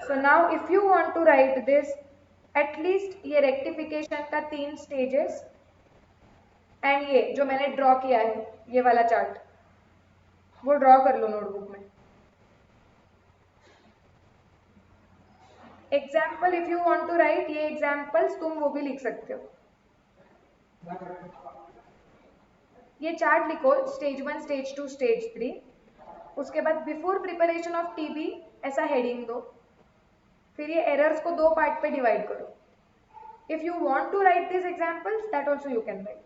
A: So now if you want to write this, at least ये rectification का 3 stages and ये जो मैंने draw किया है ये वाला चार्ट, वो ड्रॉ कर लो नोटबुक में। Example if you want to write, ये एग्जाम्पल्स तुम वो भी लिख सकते हो। ये चार्ट लिखो, स्टेज 1, स्टेज 2, स्टेज 3, उसके बाद बिफोर प्रिपरेशन ऑफ टीबी ऐसा हेडिंग दो, फिर ये एरर्स को 2 पार्ट पे डिवाइड करो। If you want to write this examples that also you can write.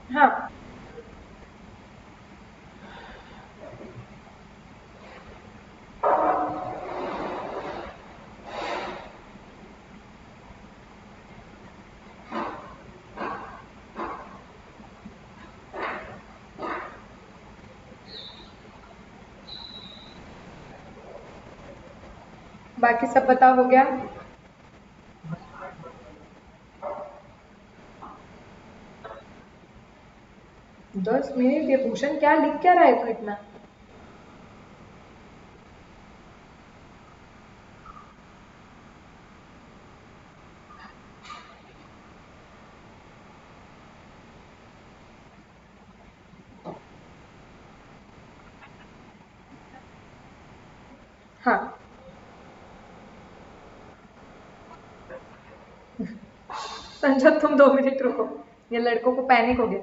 A: हाँ, बाकी सब पता हो गया। 10 मिनट, ये भूषण क्या लिख क्या रहा है तू इतना? हाँ, संजय तुम 2 मिनट रुको, ये लड़कों को पैनिक हो गया।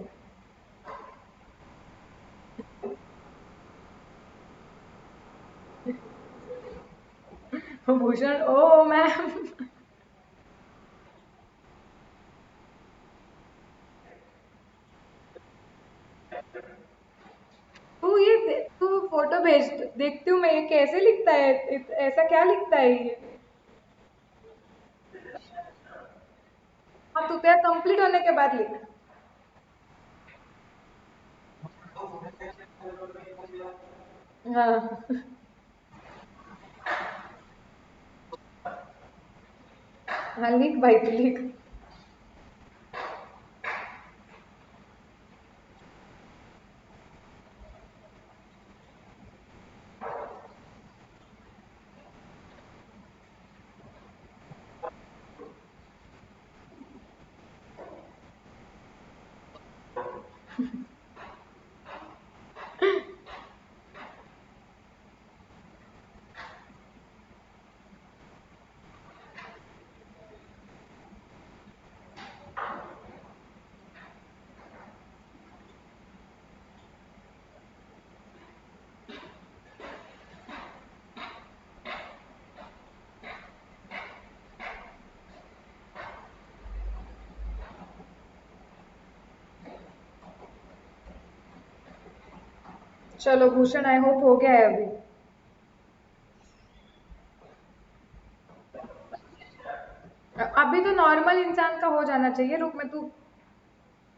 A: भूषण, ओ मैम। तू फोटो भेज, देखती हूँ मैं ये कैसे लिखता है, ऐसा क्या लिखता है ये? हाँ, तू तेरा कंप्लीट होने के बाद लिख। हाँ। हाँ, लिख भाई तू लिख। चलो भूषण, आई होप हो गया है अभी। अभी तो नॉर्मल इंसान का हो जाना चाहिए, रुक मैं तू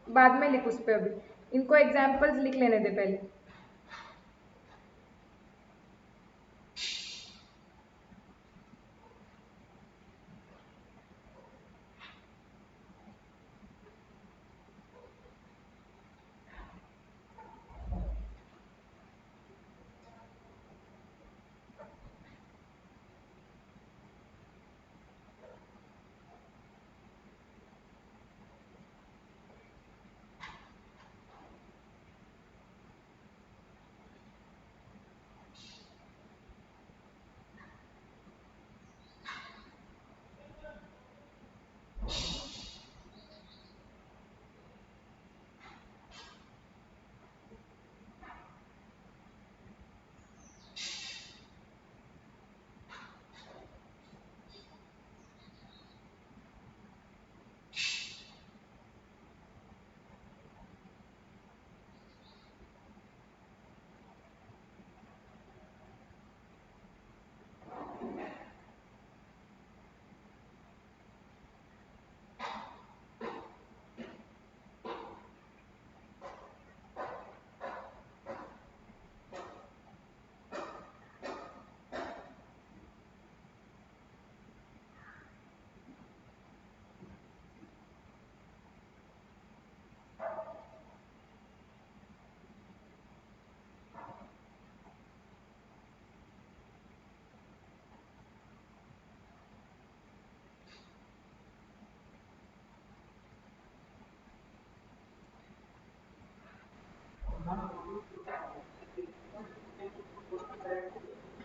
A: बाद में लिख उस पे, अभी इनको एग्जाम्पल्स लिख लेने दे पहले।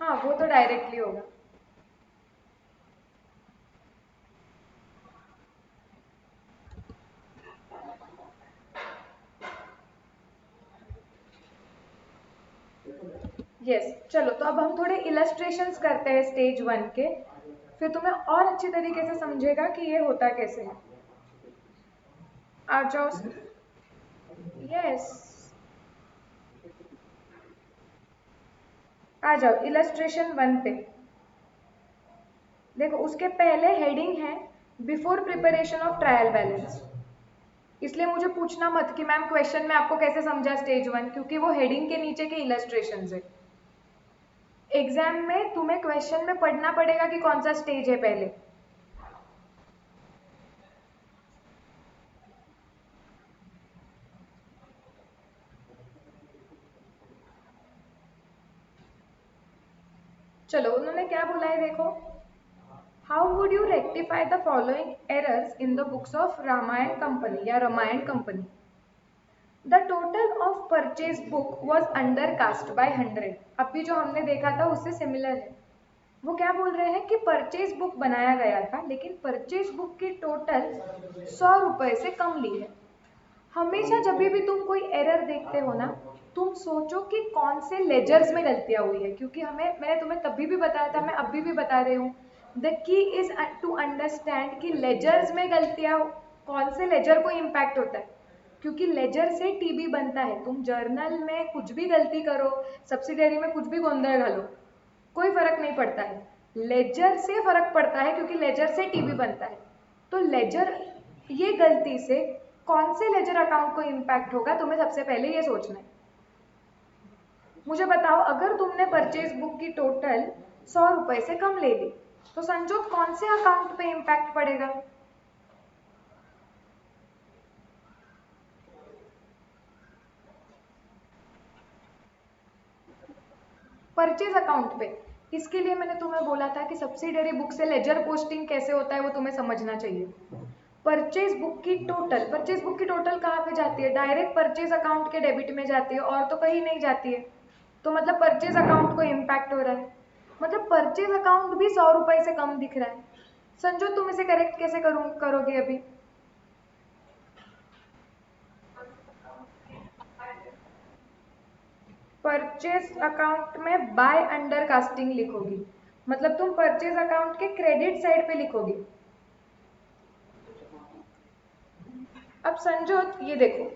A: हाँ वो तो डायरेक्टली होगा। यस चलो, तो अब हम थोड़े इलस्ट्रेशंस करते हैं स्टेज 1 के, फिर तुम्हें और अच्छी तरीके से समझेगा कि ये होता कैसे है। आ जाओ। यस, आ जाओ इलस्ट्रेशन 1 पे। देखो उसके पहले हेडिंग है before preparation of trial balance. इसलिए मुझे पूछना मत कि मैम क्वेश्चन में आपको कैसे समझा स्टेज 1, क्योंकि वो हेडिंग के नीचे के इलस्ट्रेशन है। एग्जाम में तुम्हें क्वेश्चन में पढ़ना पड़ेगा कि कौन सा स्टेज है पहले। चलो उन्होंने क्या बोला है देखो। How would you rectify the following errors in the books of Ramayan company या Ramayan company. The total of purchase book was under cast by 100। अभी जो हमने देखा था उससे सिमिलर है। वो क्या बोल रहे हैं कि परचेज बुक बनाया गया था लेकिन परचेज बुक की टोटल 100 रुपए से कम ली है। हमेशा जब भी तुम कोई एरर देखते हो ना, तुम सोचो कि कौन से लेजर्स में गलतियां हुई है, क्योंकि हमें, मैंने तुम्हें तभी भी बताया था, मैं अभी भी बता रही हूँ, the key is to understand कि लेजर्स में गलतियां, कौन से लेजर को इम्पैक्ट होता है, क्योंकि लेजर से टीबी बनता है। तुम जर्नल में कुछ भी गलती करो, सब्सिडरी में कुछ भी गोंदल घालो, कोई फर्क नहीं पड़ता है। लेजर से फर्क पड़ता है क्योंकि लेजर से टीबी बनता है। तो लेजर, ये गलती से कौन से लेजर अकाउंट को इम्पैक्ट होगा, तुम्हें सबसे पहले ये सोचना है। मुझे बताओ, अगर तुमने परचेज बुक की टोटल 100 रुपए से कम ले ली, तो समझो कौन से अकाउंट पे इम्पैक्ट पड़ेगा। परचेज अकाउंट पे। इसके लिए मैंने तुम्हें बोला था कि सब्सिडरी बुक से लेजर पोस्टिंग कैसे होता है वो तुम्हें समझना चाहिए। परचेज बुक की टोटल, परचेज बुक की टोटल कहाँ पे जाती है, डायरेक्ट परचेज अकाउंट के डेबिट में जाती है, और तो कहीं नहीं जाती है। तो मतलब परचेज अकाउंट को इम्पैक्ट हो रहा है, मतलब परचेज अकाउंट भी 100 रुपए से कम दिख रहा है। संजो तुम इसे करेक्ट कैसे करोगे अभी। परचेज अकाउंट में बाय अंडर कास्टिंग लिखोगी, मतलब तुम परचेज अकाउंट के क्रेडिट साइड पे लिखोगी। अब समझो, ये देखो,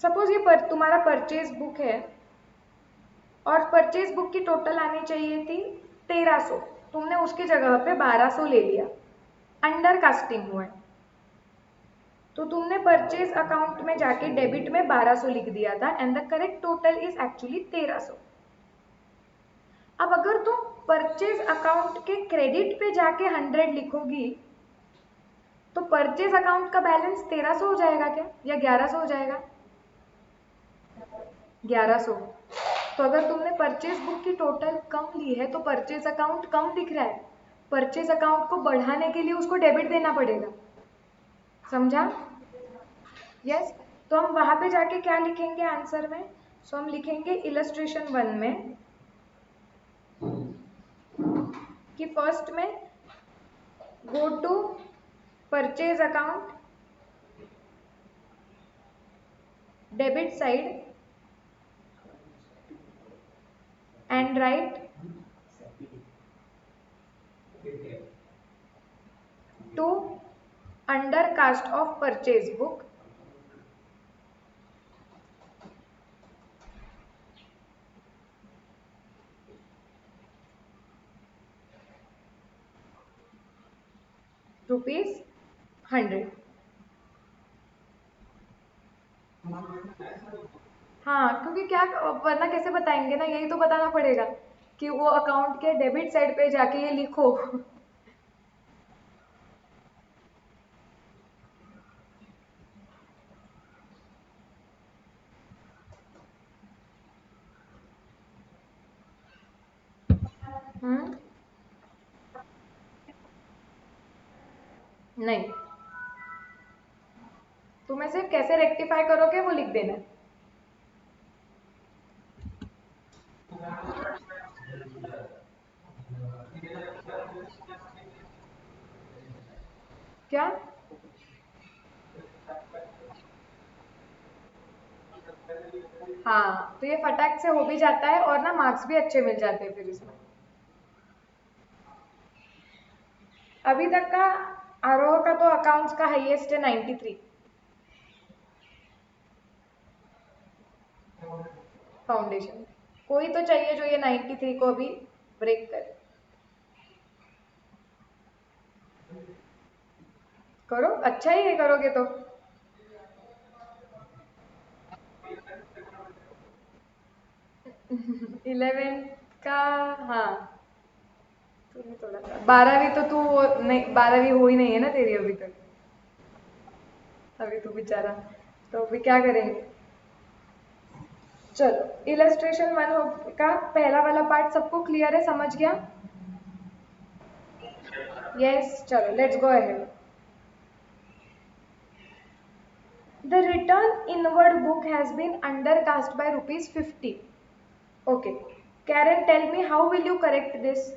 A: सपोज ये तुम्हारा परचेज बुक है और परचेज बुक की टोटल आनी चाहिए थी 1300, तुमने उसकी जगह पे 1200 ले लिया, अंडर कास्टिंग हुआ है। तो तुमने परचेज अकाउंट में जाके डेबिट में 1200 लिख दिया था and the correct total is actually 1300। अब अगर तुम परचेज अकाउंट के क्रेडिट पे जाके 100 लिखोगी, तो परचेज अकाउंट का बैलेंस 1300 हो जाएगा क्या, या 1100 हो जाएगा। 1100। तो अगर तुमने परचेज बुक की टोटल कम ली है तो परचेज अकाउंट कम दिख रहा है, परचेज अकाउंट को बढ़ाने के लिए उसको डेबिट देना पड़ेगा। समझा। यस। तो हम वहां पे जाके क्या लिखेंगे आंसर में, सो हम लिखेंगे इलस्ट्रेशन 1 में कि फर्स्ट में go to purchase account, debit side and write to undercast of purchase book ₹100। हाँ, क्योंकि क्या, वरना कैसे बताएंगे ना, यही तो बताना पड़ेगा कि वो अकाउंट के डेबिट साइड पे जाके ये लिखो। हम्म। नहीं, तुम्हें सिर्फ कैसे रेक्टिफाई करोगे वो लिख देना है। क्या? हाँ, तो ये फटाक से हो भी जाता है और ना मार्क्स भी अच्छे मिल जाते हैं फिर इसमें। अभी तक का आरोह का तो अकाउंट्स का हाईएस्ट है 93। फाउंडेशन कोई तो चाहिए जो ये 93 को भी ब्रेक करे। करो, अच्छा ही है करोगे तो। 11 का, हाँ तूने थोड़ा सा 12वीं तो तू नहीं, 12वीं हो ही नहीं है ना तेरी अभी तक। अभी तू बेचारा, तो अभी क्या करेंगे। चलो, इलस्ट्रेशन वन का पहला वाला पार्ट सबको क्लियर है, समझ गया? यस, चलो let's go ahead. The return inward book has been undercast by rupees 50. Okay. Karen, tell me how will you correct this?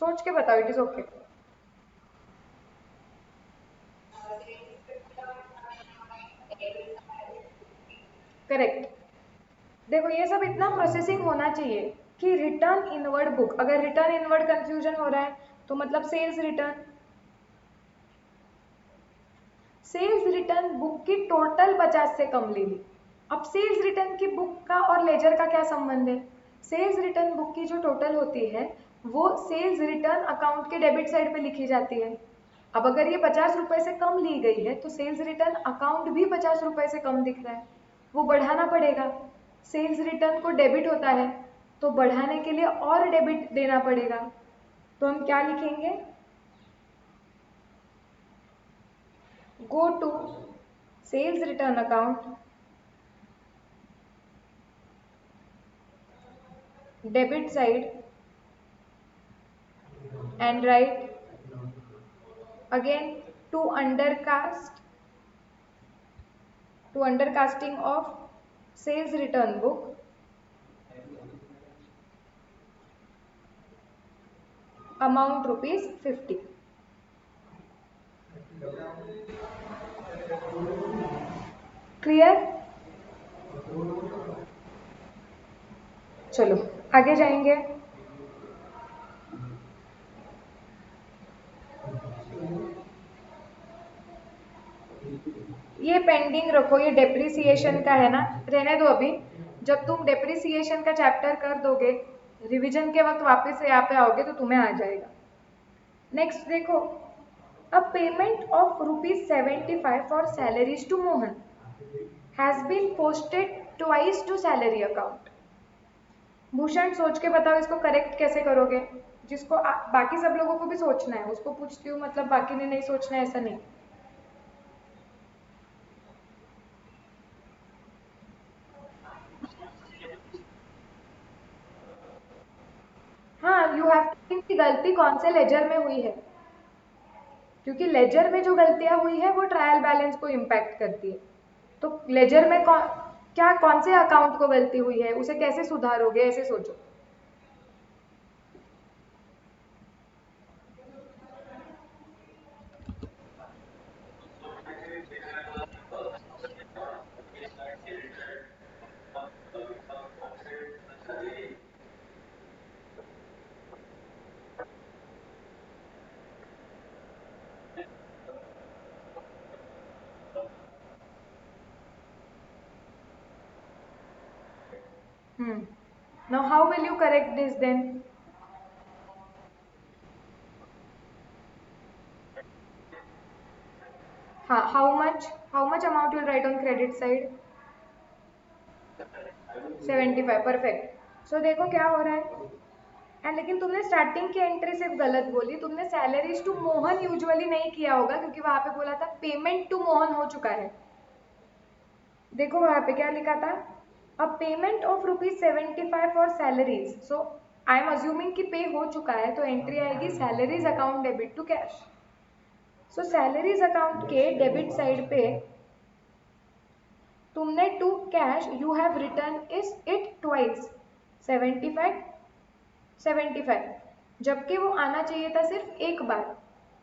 A: सोच के बताओ, इट इज ओके। करेक्ट। देखो ये सब इतना प्रोसेसिंग होना चाहिए कि रिटर्न इनवर्ड बुक, अगर रिटर्न इनवर्ड कंफ्यूजन हो रहा है तो मतलब sales return. Sales return book की टोटल 50 से कम ले ली। अब सेल्स रिटर्न की बुक का और लेजर का क्या संबंध है? सेल्स रिटर्न बुक की जो टोटल होती है वो सेल्स रिटर्न अकाउंट के डेबिट साइड पे लिखी जाती है। अब अगर ये 50 रुपए से कम ली गई है तो सेल्स रिटर्न अकाउंट भी 50 रुपए से कम दिख रहा है, वो बढ़ाना पड़ेगा। सेल्स रिटर्न को डेबिट होता है तो बढ़ाने के लिए और डेबिट देना पड़ेगा। तो हम क्या लिखेंगे? Go to sales return account, debit side, and write again to undercast, to undercasting of sales return book amount rupees 50. Clear? चलो आगे जाएंगे। ये पेंडिंग रखो, ये डेप्रिसिएशन का है ना, रहने दो अभी। जब तुम डेप्रिसिएशन का चैप्टर कर दोगे, रिवीजन के वक्त वापस से यहाँ पे आओगे तो तुम्हें आ जाएगा। नेक्स्ट देखो, a payment of ₹75 for salaries to Mohan has been posted twice to salary account. Bhushan सोच के बताओ इसको करेक्ट कैसे करोगे? जिसको बाकी सब लोगों को भी सोचना है उसको पूछती हूँ, मतलब बाकी ने नहीं सोचना है ऐसा नहीं। हाँ, यू हैव टू थिंक कि गलती कौन से लेजर में हुई है, क्योंकि लेजर में जो गलतियां हुई है वो ट्रायल बैलेंस को इम्पैक्ट करती है। तो लेजर में कौन से अकाउंट को गलती हुई है, उसे कैसे सुधारोगे, ऐसे सोचो। Now how will you correct this then? हाँ, how much amount will write on credit side? 75, perfect. So देखो क्या हो रहा है। एंड लेकिन तुमने स्टार्टिंग की एंट्री सिर्फ गलत बोली, तुमने सैलरीज टू मोहन यूजुअली नहीं किया होगा क्योंकि वहां पे बोला था पेमेंट टू मोहन हो चुका है। देखो वहां पे क्या लिखा था, a payment of ₹75 for salaries. So I am assuming कि पे हो चुका है तो एंट्री आएगी salaries account debit to cash. So salaries account के डेबिट साइड पे तुमने to cash you have written is it twice 75 75, जबकि वो आना चाहिए था सिर्फ एक बार।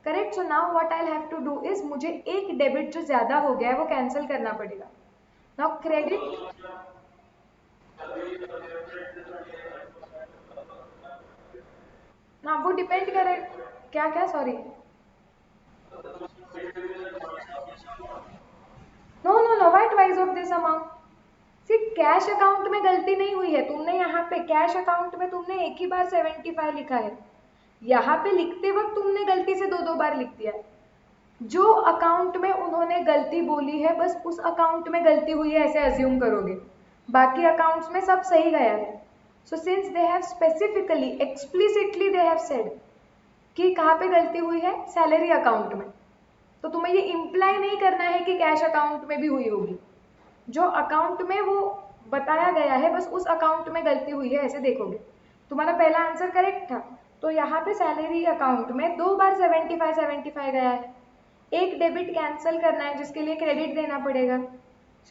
A: Correct. So now what I have to do is, मुझे एक डेबिट जो ज्यादा हो गया है वो कैंसिल करना पड़ेगा। नाउ क्रेडिट, ना वो डिपेंड करे। क्या क्या, sorry. No no no, why twice of this amount? सिर्फ कैश अकाउंट में गलती नहीं हुई है, तुमने यहाँ पे कैश अकाउंट में तुमने एक ही बार 75 लिखा है, यहाँ पे लिखते वक्त तुमने गलती से दो दो बार लिख दिया है। जो अकाउंट में उन्होंने गलती बोली है बस उस अकाउंट में गलती हुई है ऐसे अज्यूम करोगे, बाकी अकाउंट्स में सब सही गया है। So since they have specifically explicitly they have said कि कहाँ पे गलती हुई है, सैलरी अकाउंट में, तो तुम्हें ये इम्प्लाई नहीं करना है कि कैश अकाउंट में भी हुई होगी। जो अकाउंट में वो बताया गया है बस उस अकाउंट में गलती हुई है ऐसे देखोगे। तुम्हारा पहला आंसर करेक्ट था, तो यहाँ पे सैलरी अकाउंट में दो बार 75 गया है, एक डेबिट कैंसिल करना है जिसके लिए क्रेडिट देना पड़ेगा।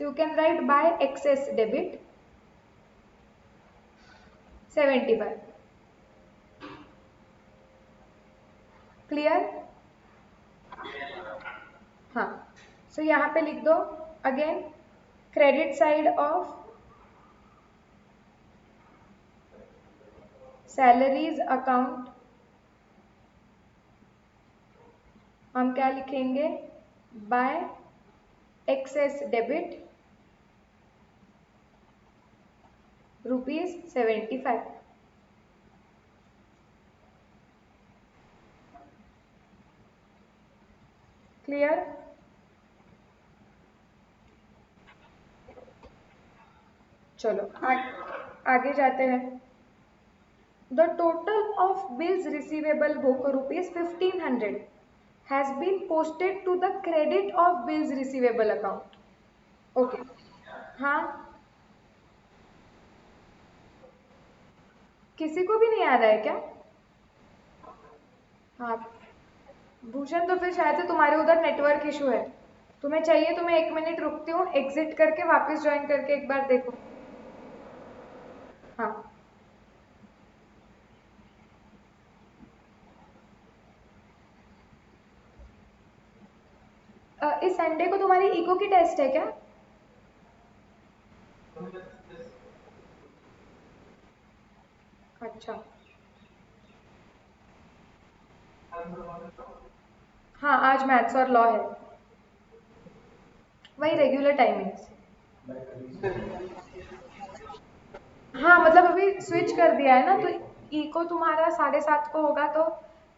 A: So you can right bye access debit 75। Clear? हाँ। सो यहाँ पे लिख दो again, credit side of salaries account हम क्या लिखेंगे, बाय एक्सेस डेबिट ₹75। क्लियर? चलो आगे जाते हैं। The total of bills receivable book ₹1500 has been posted to the credit of bills receivable account. Okay. हाँ, किसी को भी नहीं आ रहा है क्या? हाँ भूषण, तो फिर शायद से तुम्हारे उधर नेटवर्क इशू है। तुम्हें चाहिए तो मैं 1 मिनट रुकती हूँ, एग्जिट करके वापस ज्वाइन करके एक बार देखो। हाँ। इस संडे को तुम्हारी इको की टेस्ट है क्या? अच्छा। हाँ आज मैथ्स और लॉ है, वही रेगुलर टाइमिंग्स। हाँ मतलब अभी स्विच कर दिया है ना, तो इको तुम्हारा 7:30 को होगा, तो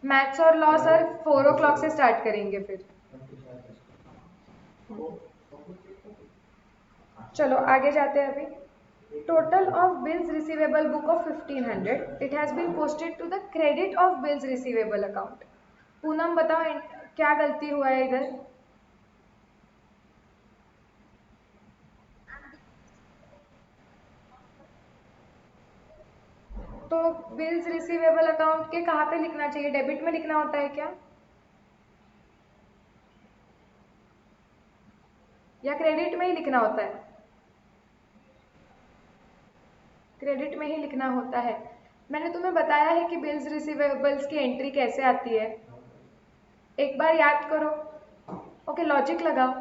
A: मैथ्स और लॉ सर 4 o'clock से स्टार्ट करेंगे फिर। चलो आगे जाते हैं अभी। Total of bills receivable book of 1500, it has been posted to the credit of bills receivable account. Poonam बताओ क्या गलती हुआ है इधर? तो बिल्स रिसीवेबल अकाउंट के कहाँ पे लिखना चाहिए, डेबिट में लिखना होता है क्या या क्रेडिट में ही लिखना होता है? क्रेडिट में ही लिखना होता है। मैंने तुम्हें बताया है कि बिल्स रिसीवेबल्स की एंट्री कैसे आती है, एक बार याद करो। ओके लॉजिक लगाओ।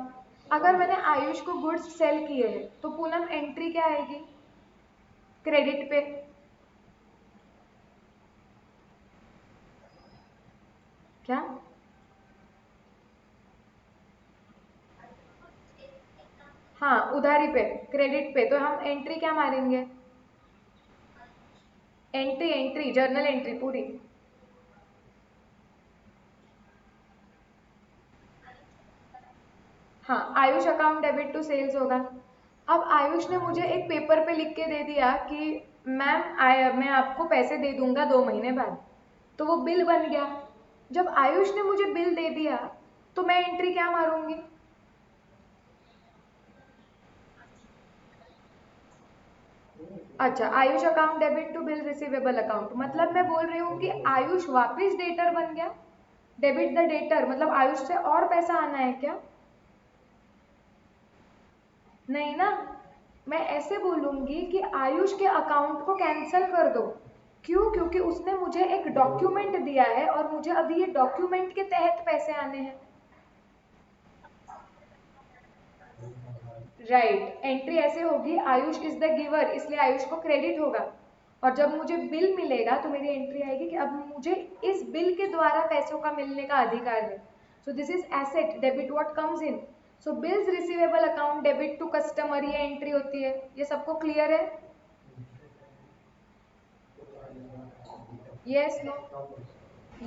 A: अगर मैंने आयुष को गुड्स सेल किए हैं तो पूनम एंट्री क्या आएगी, क्रेडिट पे। क्या? हाँ उधारी पे, क्रेडिट पे, तो हम एंट्री क्या मारेंगे, एंट्री एंट्री जर्नल एंट्री पूरी। हाँ Ayush account debit to sales होगा। अब आयुष ने मुझे एक पेपर पे लिख के दे दिया कि मैम मैं आपको पैसे दे दूंगा 2 महीने बाद, तो वो बिल बन गया। जब आयुष ने मुझे बिल दे दिया तो मैं एंट्री क्या मारूंगी? अच्छा, Ayush account debit to bill receivable account, मतलब मैं बोल रही हूँ कि आयुष वापस डेटर बन गया, डेबिट द डेटर, मतलब आयुष से और पैसा आना है क्या? नहीं ना, मैं ऐसे बोलूंगी कि आयुष के अकाउंट को कैंसिल कर दो। क्यों? क्योंकि उसने मुझे एक डॉक्यूमेंट दिया है और मुझे अभी ये डॉक्यूमेंट के तहत पैसे आने हैं। राइट, एंट्री ऐसे होगी, आयुष इज द गिवर, इसलिए आयुष को क्रेडिट होगा। और जब मुझे बिल मिलेगा तो मेरी एंट्री आएगी कि अब मुझे इस बिल के द्वारा पैसों का मिलने का अधिकार है। So this is asset, debit what comes in. So bills receivable account debit to customer, ये एंट्री होती है। ये सबको क्लियर है? Yes, no?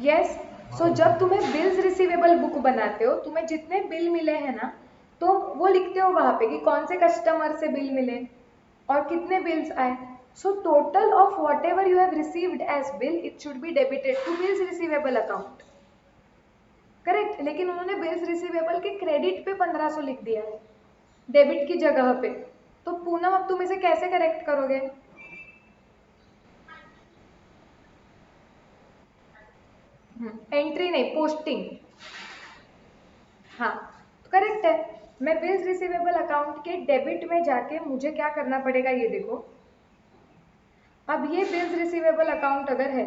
A: यस। सो जब तुम्हें बिल्स रिसीवेबल बुक बनाते हो, तुम्हें जितने बिल मिले हैं ना, तो वो लिखते हो वहां पे कि कौन से कस्टमर से बिल मिले और कितने बिल्स आए। So total of whatever you have received as bill, it should be debited to bills receivable account. Correct, लेकिन उन्होंने बिल्स रिसीवेबल के क्रेडिट पे 1500 लिख दिया है डेबिट की जगह पे। तो पूनम, अब तुम इसे कैसे करेक्ट करोगे? एंट्री नहीं, पोस्टिंग। हाँ, तो करेक्ट है। मैं बिल्स रिसीवेबल अकाउंट के डेबिट में जाके मुझे क्या करना पड़ेगा, ये देखो। अब ये बिल्स रिसीवेबल अकाउंट अगर है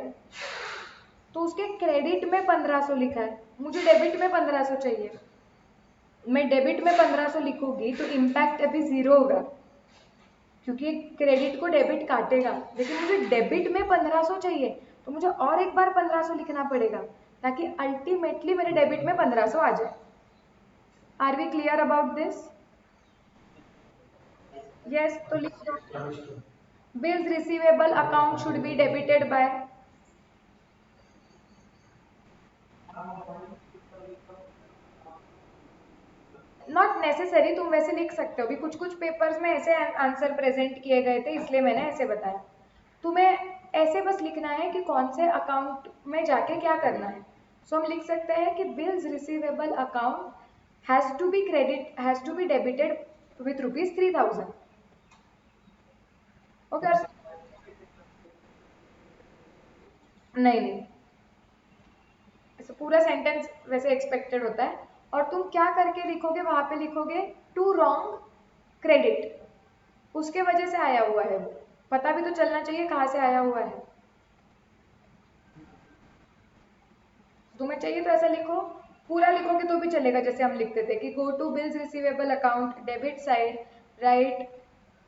A: तो उसके क्रेडिट में 1500 लिखा है, मुझे डेबिट में 1500 चाहिए। मैं डेबिट में 1500 लिखूंगी तो इम्पैक्ट अभी 0 होगा, क्योंकि क्रेडिट को डेबिट काटेगा। लेकिन मुझे डेबिट में 1500 चाहिए, तो मुझे और एक बार 1500 लिखना पड़ेगा, ताकि अल्टीमेटली मेरे डेबिट में 1500 आ जाए। Are we clear about this? Yes, तो लिख दो। Bills receivable account should be debited by. Not necessary, तुम वैसे लिख सकते हो भी। कुछ कुछ पेपर्स में ऐसे आंसर प्रेजेंट किए गए थे, इसलिए मैंने ऐसे बताया। तुम्हें ऐसे बस लिखना है कि कौन से अकाउंट में जाके क्या करना है। सो हम लिख सकते हैं कि bills receivable account has to be debited with ₹3000। Okay? नहीं नहीं, ऐसे पूरा सेंटेंस वैसे एक्सपेक्टेड होता है। और तुम क्या करके लिखोगे, वहां पे लिखोगे टू रॉन्ग क्रेडिट। उसके वजह से आया हुआ है वो, पता भी तो चलना चाहिए कहाँ से आया हुआ है। तुम्हें चाहिए तो ऐसा लिखो, पूरा लिखोगे तो भी चलेगा। जैसे हम लिखते थे कि go to bills receivable account debit side, write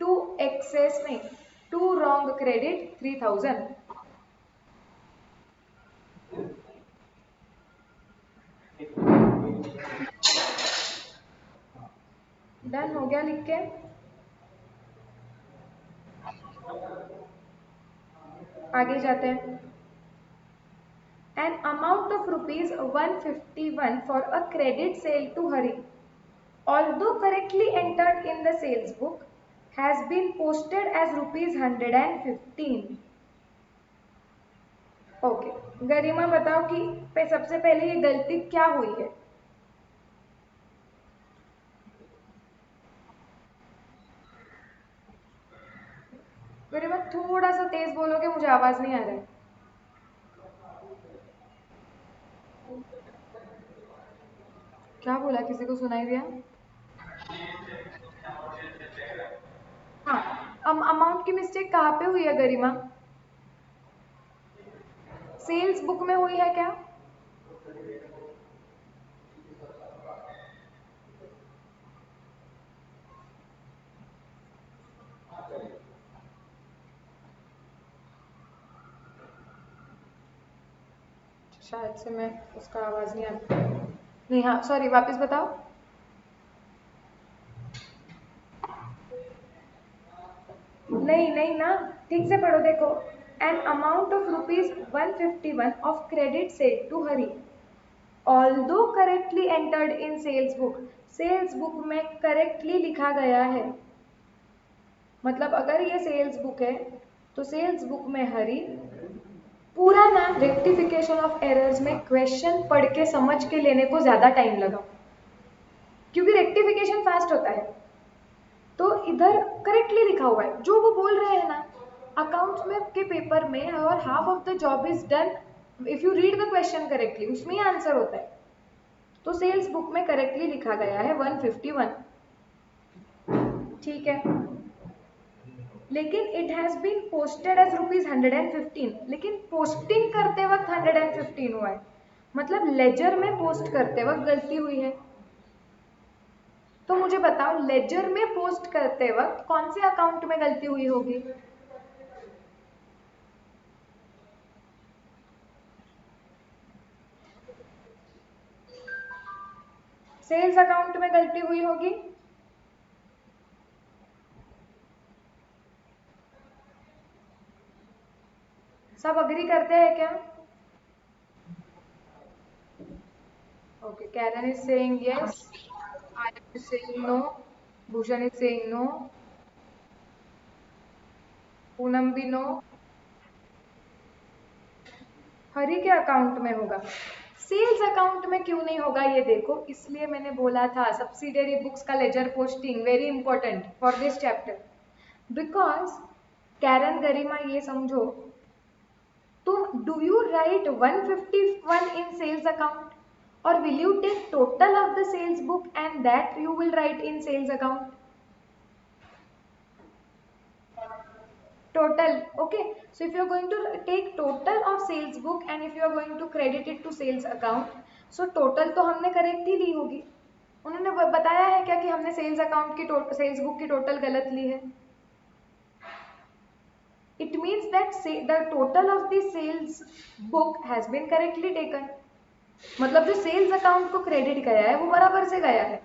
A: to excess नहीं, टू रॉन्ग क्रेडिट 3000। डन हो गया लिख के? आगे जाते हैं। An amount of ₹151 for a credit sale to Hari, although correctly entered in the sales book, has been posted as ₹115। Okay, गरिमा बताओ कि सबसे पहले ये गलती क्या हुई है? गरिमा थोड़ा सा तेज बोलोगे, मुझे आवाज नहीं आ रहा है। क्या बोला, किसी को सुनाई दिया? हाँ, अमाउंट की मिस्टेक कहाँ पे हुई है गरिमा? सेल्स बुक में हुई है क्या? शायद से मैं उसका आवाज नहीं आता। नहीं, हाँ सॉरी, वापस बताओ। नहीं नहीं ना, ठीक से पढ़ो, देखो। An amount of ₹151 of credit sale to Hari, although correctly entered in sales book. Sales book में करेक्टली लिखा गया है, मतलब अगर ये सेल्स बुक है तो सेल्स बुक में हरी पूरा ना। रेक्टिफिकेशन ऑफ एरर्स में क्वेश्चन पढ़ के समझ के लेने को ज्यादा टाइम लगा, क्योंकि रेक्टिफिकेशन फास्ट होता है। तो इधर करेक्टली लिखा हुआ है जो वो बोल रहे हैं ना अकाउंट्स में के पेपर में, और half of the job is done if you read the question correctly, उसमें ही आंसर होता है। तो सेल्स बुक में करेक्टली लिखा गया है 151। ठीक है, लेकिन it has been posted as ₹115, लेकिन पोस्टिंग करते वक्त 115 हुआ है, मतलब लेजर में पोस्ट करते वक्त गलती हुई है। तो मुझे बताओ लेजर में पोस्ट करते वक्त कौन से अकाउंट में गलती हुई होगी? सेल्स अकाउंट में गलती हुई होगी। सब अग्री करते हैं क्या? Okay, Karen is saying yes. I am saying no. Bhushan is saying no. Poonam भी नो। हरी के अकाउंट में होगा, सेल्स अकाउंट में क्यों नहीं होगा ये देखो, इसलिए मैंने बोला था सब्सिडियरी बुक्स का ledger posting very important for this chapter. Because Karen Garima ये समझो, तुम do you write 151 in sales account और will you take total of the sales book and that you will write in sales account? Total, okay. So if you are going to take total of sales book and if you are going to credit it to sales account, so total तो हमने correct ही ली होगी। उन्होंने बताया है क्या कि हमने sales account की सेल्स बुक की टोटल गलत ली है? It means that the total of the sales book has been correctly taken। मतलब जो सेल्स अकाउंट को क्रेडिट गया है वो बराबर से गया है।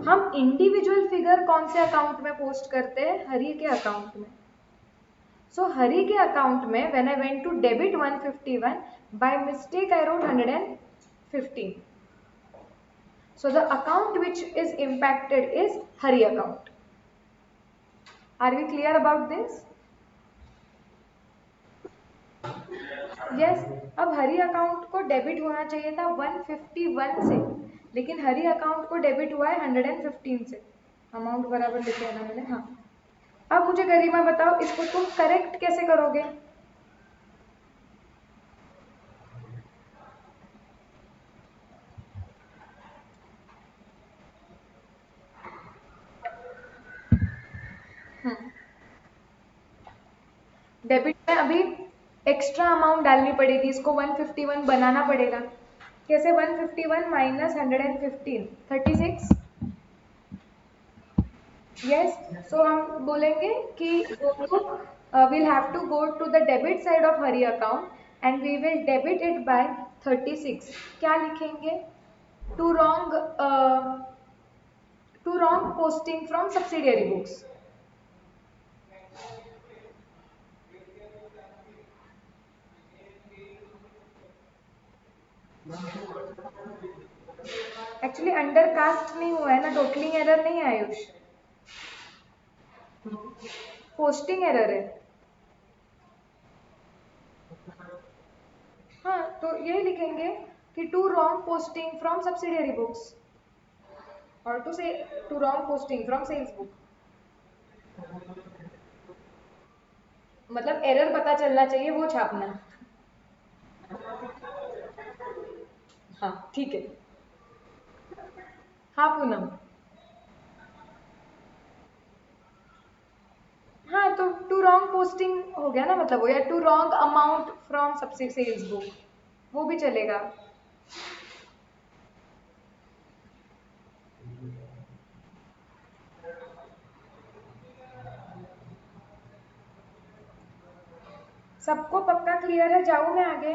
A: हम इंडिविजुअल फिगर कौन से अकाउंट में पोस्ट करते हैं? हरी के अकाउंट में। So हरी के अकाउंट में when I went to debit 151, by mistake I wrote 115. So the account which is impacted is Hari account. Are we clear about this? Yes. अब हरी अकाउंट को डेबिट होना चाहिए था 151 से, लेकिन हरी अकाउंट को डेबिट हुआ है 115 से। अमाउंट बराबर लिखे है ना मैंने? हाँ। अब मुझे गरिमा बताओ इसको तुम करेक्ट कैसे करोगे? डेबिट में अभी एक्स्ट्रा अमाउंट डालनी पड़ेगी, इसको 151 बनाना पड़ेगा। कैसे? 151 माइनस 115, 36। यस, सो हम बोलेंगे कि we'll have to go to the debit side of Hari account and we will debit it by 36। क्या लिखेंगे? To wrong posting from subsidiary books। Actually undercast नहीं हुआ है ना, टोटलिंग एरर नहीं है आयुष, पोस्टिंग एरर है। हाँ, तो ये लिखेंगे कि to wrong posting from subsidiary books और to wrong posting from sales book. मतलब एरर पता चलना चाहिए वो छापना। हाँ ठीक है। हाँ पूनम। हाँ तो टू रॉन्ग पोस्टिंग हो गया ना, मतलब वो, या टू रॉन्ग अमाउंट फ्रॉम सबसे सेल्स बुक, वो भी चलेगा। सबको पक्का क्लियर है? जाऊं मैं आगे?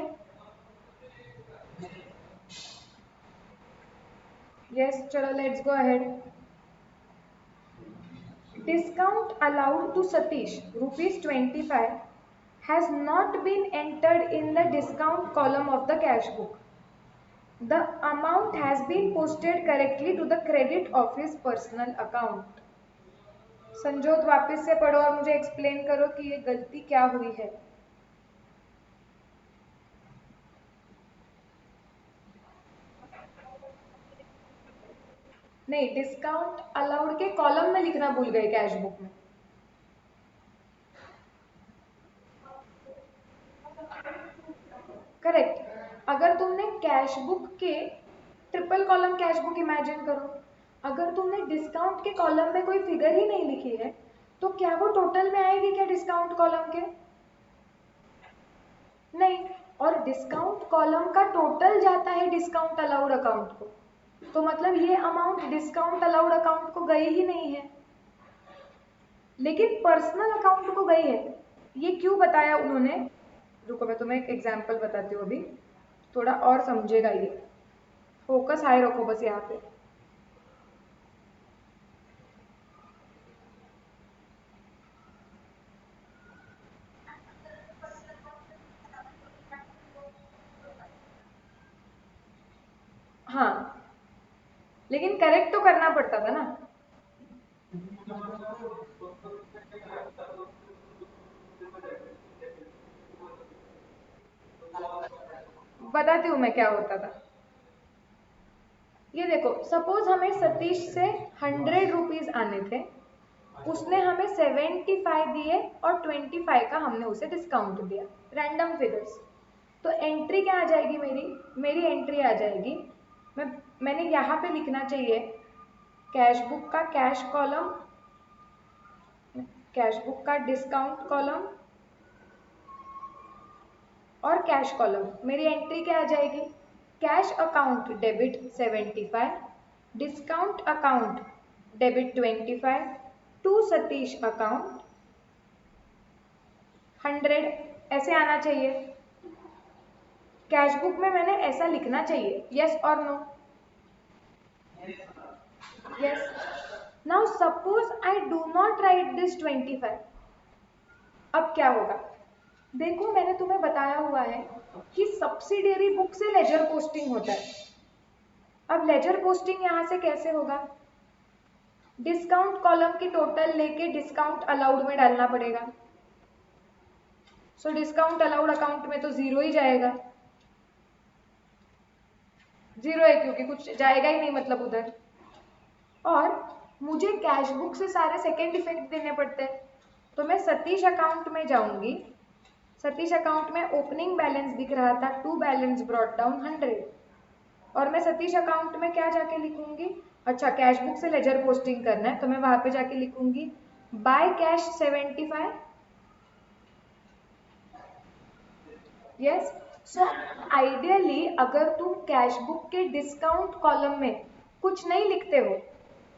A: यस, चलो let's go ahead. Discount allowed to Satish ₹25 has not been entered in the discount column of the cash book. The amount has been posted correctly to the credit of his personal account। Sanjyot वापस से पढ़ो और मुझे explain करो कि ये गलती क्या हुई है। नहीं, डिस्काउंट अलाउड के कॉलम में लिखना भूल गए कैश बुक में। करेक्ट। अगर तुमने कैश बुक के triple column cash book imagine करो, अगर तुमने डिस्काउंट के कॉलम में कोई फिगर ही नहीं लिखी है तो क्या वो टोटल में आएगी क्या डिस्काउंट कॉलम के? नहीं, और डिस्काउंट कॉलम का टोटल जाता है डिस्काउंट अलाउड अकाउंट को, तो मतलब ये अमाउंट डिस्काउंट अलाउड अकाउंट को गई ही नहीं है, लेकिन पर्सनल अकाउंट को गई है। ये क्यों बताया उन्होंने? रुको मैं तुम्हें एक एग्जांपल बताती हूँ अभी, थोड़ा और समझेगा ये। फोकस हाई रखो बस यहाँ पे। हाँ, लेकिन करेक्ट तो करना पड़ता था ना। बताती हूँ मैं क्या होता था। ये देखो, सपोज हमें सतीश से 100 रुपीज आने थे, उसने हमें 75 दिए और 25 का हमने उसे डिस्काउंट दिया, रैंडम फिगर्स। तो एंट्री क्या आ जाएगी मेरी? मेरी एंट्री आ जाएगी, मैंने यहाँ पे लिखना चाहिए कैश बुक का कैश कॉलम, कैश बुक का डिस्काउंट कॉलम और कैश कॉलम। मेरी एंट्री क्या आ जाएगी? Cash account debit 75, discount account debit 25, to Satish account 100, ऐसे आना चाहिए। कैश बुक में मैंने ऐसा लिखना चाहिए, यस और नो? Yes. Now suppose I do not write this 25, अब क्या होगा? देखो मैंने तुम्हें बताया हुआ है कि सब्सिडियरी बुक से लेजर पोस्टिंग होता है। अब लेजर पोस्टिंग यहां से कैसे होगा? डिस्काउंट कॉलम की टोटल लेके डिस्काउंट अलाउड में डालना पड़ेगा। सो डिस्काउंट अलाउड अकाउंट में तो जीरो ही जाएगा, जीरो है क्योंकि कुछ जाएगा ही नहीं मतलब उधर। और मुझे कैश बुक से सारे सेकेंड इफेक्ट देने पड़ते हैं, तो मैं सतीश अकाउंट में जाऊंगी। सतीश अकाउंट में ओपनिंग बैलेंस दिख रहा था, टू बैलेंस ब्रॉट डाउन 100, और मैं सतीश अकाउंट में क्या जाके लिखूंगी? अच्छा, कैश बुक से लेजर पोस्टिंग करना है तो मैं वहां पे जाके लिखूंगी by cash 75। Yes. So ideally अगर तुम कैश बुक के डिस्काउंट कॉलम में कुछ नहीं लिखते हो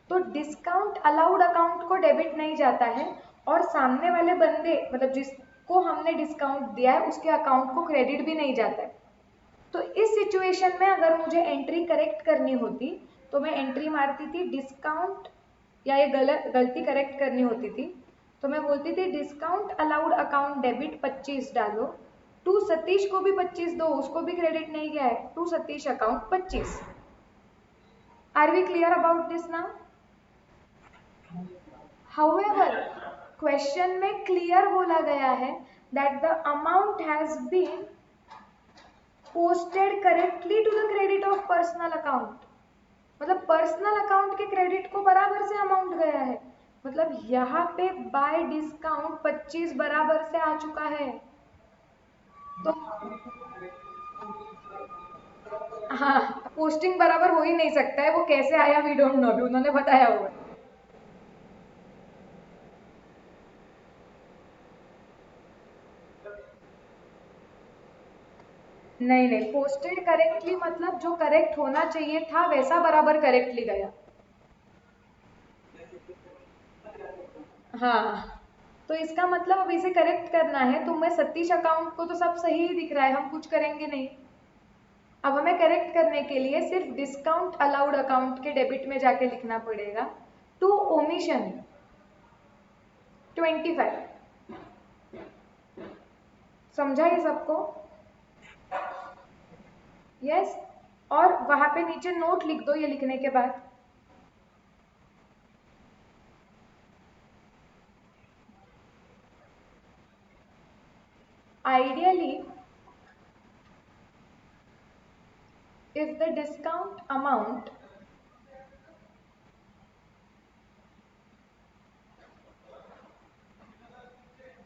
A: तो डिस्काउंट अलाउड अकाउंट को डेबिट नहीं जाता है, और सामने वाले बंदे मतलब जिसको हमने डिस्काउंट दिया है उसके अकाउंट को क्रेडिट भी नहीं जाता है। तो इस सिचुएशन में अगर मुझे एंट्री करेक्ट करनी होती तो मैं एंट्री मारती थी डिस्काउंट, या ये गलती करेक्ट करनी होती थी तो मैं बोलती थी डिस्काउंट अलाउड अकाउंट डेबिट 25 डालो, टू सतीश को भी 25 दो, उसको भी क्रेडिट नहीं गया है, to Satish account 25। Are we clear about this now? However question में क्लियर बोला गया है that the amount has been posted correctly to the credit of personal account, मतलब पर्सनल अकाउंट के क्रेडिट को बराबर से अमाउंट गया है, मतलब यहाँ पे बाय डिस्काउंट 25 बराबर से आ चुका है। तो हाँ, पोस्टिंग बराबर हो ही नहीं सकता है, वो कैसे आया वी डोंट नो, अभी उन्होंने बताया हुआ है। नहीं नहीं, पोस्टेड करेक्टली मतलब जो करेक्ट होना चाहिए था वैसा बराबर करेक्टली गया। हाँ, तो इसका मतलब अब इसे करेक्ट करना है, तो मैं सतीश अकाउंट को तो सब सही ही दिख रहा है, हम कुछ करेंगे नहीं। अब हमें करेक्ट करने के लिए सिर्फ डिस्काउंट अलाउड अकाउंट के डेबिट में जाके लिखना पड़ेगा टू ओमिशन 25। समझा ये सबको? यस। और वहां पे नीचे नोट लिख दो ये लिखने के बाद। Ideally, if the discount amount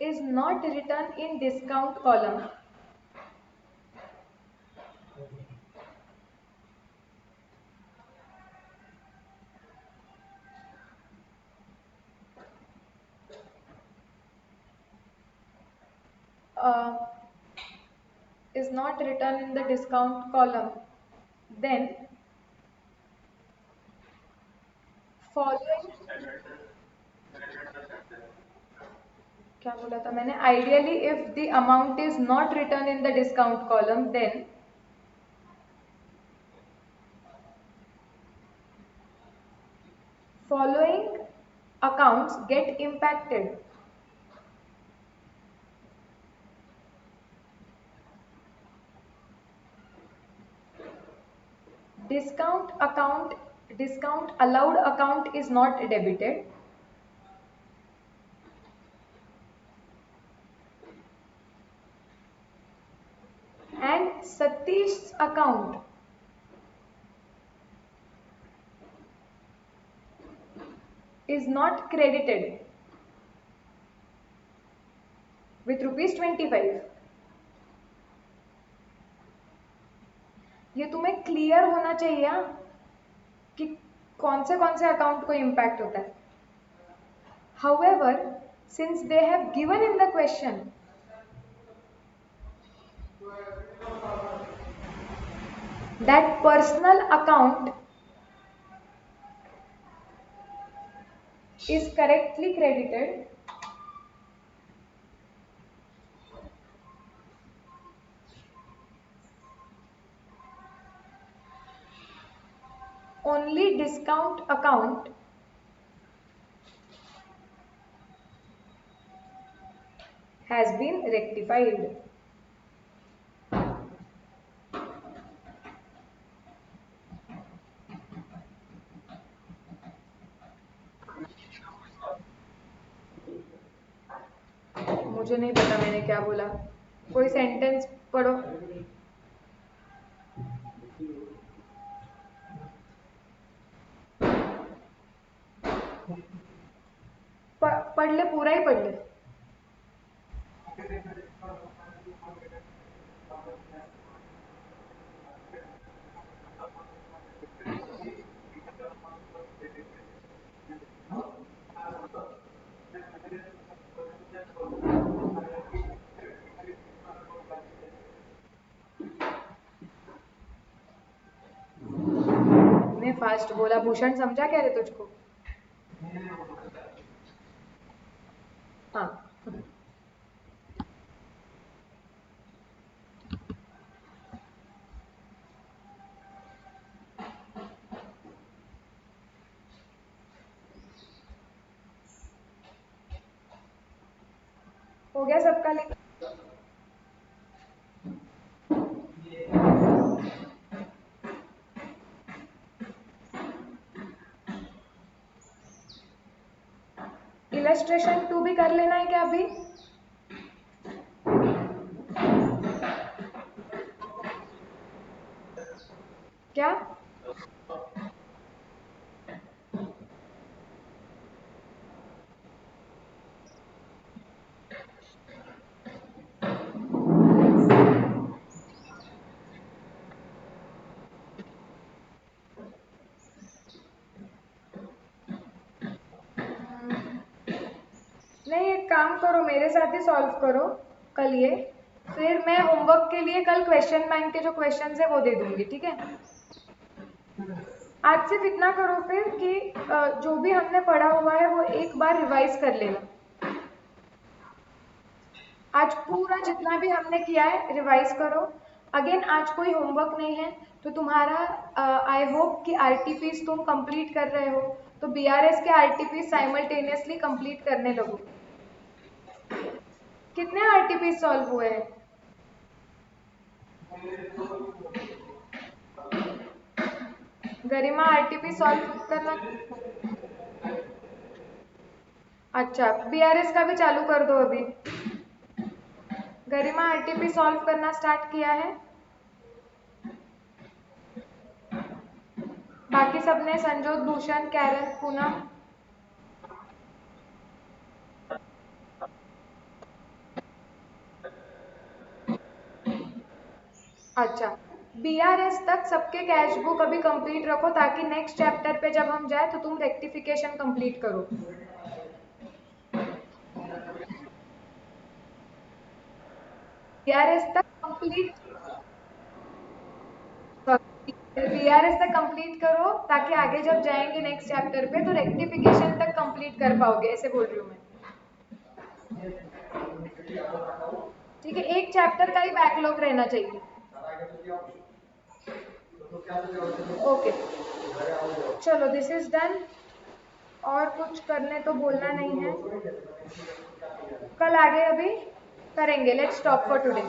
A: is not written in discount column, is not written in the discount column, then following, क्या बोला था मैंने, ideally if the amount is not written in the discount column, then following accounts get impacted. Discount allowed account is not debited. And Satish's account is not credited with ₹25. ये तुम्हें clear होना चाहिए कि कौन से अकाउंट को impact होता है. However, since they have given in the question that personal account is correctly credited, only discount account has been rectified. मुझे नहीं पता मैंने क्या बोला, कोई सेंटेंस पढ़ो. पढ़ ले, पूरा ही पढ़ ले. मैं फास्ट बोला, भूषण समझा क्या रे तुझको? हाँ, हो गया सबका लिख. इलस्ट्रेशन 2 भी कर लेना है क्या अभी? क्या? नहीं, एक काम करो, मेरे साथ ही सॉल्व करो कल ये, फिर मैं होमवर्क के लिए कल क्वेश्चन बैंक के जो क्वेश्चंस है वो दे दूंगी, ठीक है? आज सिर्फ इतना करो फिर कि जो भी हमने पढ़ा हुआ है वो एक बार रिवाइज कर लेना. आज पूरा जितना भी हमने किया है रिवाइज करो. अगेन आज कोई होमवर्क नहीं है, तो तुम्हारा आई होप कि आरटीपीस तुम कंप्लीट कर रहे हो, तो बीआरएस के आरटीपीस साइमल्टेनियसली कंप्लीट करने लगो. कितने आरटीपीस सॉल्व हुए हैं? गरिमा आरटीपी सॉल्व करना. अच्छा, बीआरएस का भी चालू कर दो अभी. गरिमा आरटीपी सॉल्व करना स्टार्ट किया है? बाकी सबने, संजोत, भूषण, कैरन, पूनम. अच्छा, बीआरएस तक सबके कैश बुक अभी कंप्लीट रखो, ताकि नेक्स्ट चैप्टर पे जब हम जाए तो तुम रेक्टिफिकेशन कंप्लीट करो. VRS तक कंप्लीट, VRS तक कंप्लीट करो ताकि आगे जब जाएंगे नेक्स्ट चैप्टर पे तो रेक्टिफिकेशन तक कंप्लीट कर पाओगे, ऐसे बोल रही हूँ मैं। ठीक है, एक चैप्टर का ही बैकलॉग रहना चाहिए। ओके, चलो दिस इज डन। और कुछ करने तो बोलना नहीं है, कल आगे अभी करेंगे। Let's stop for today.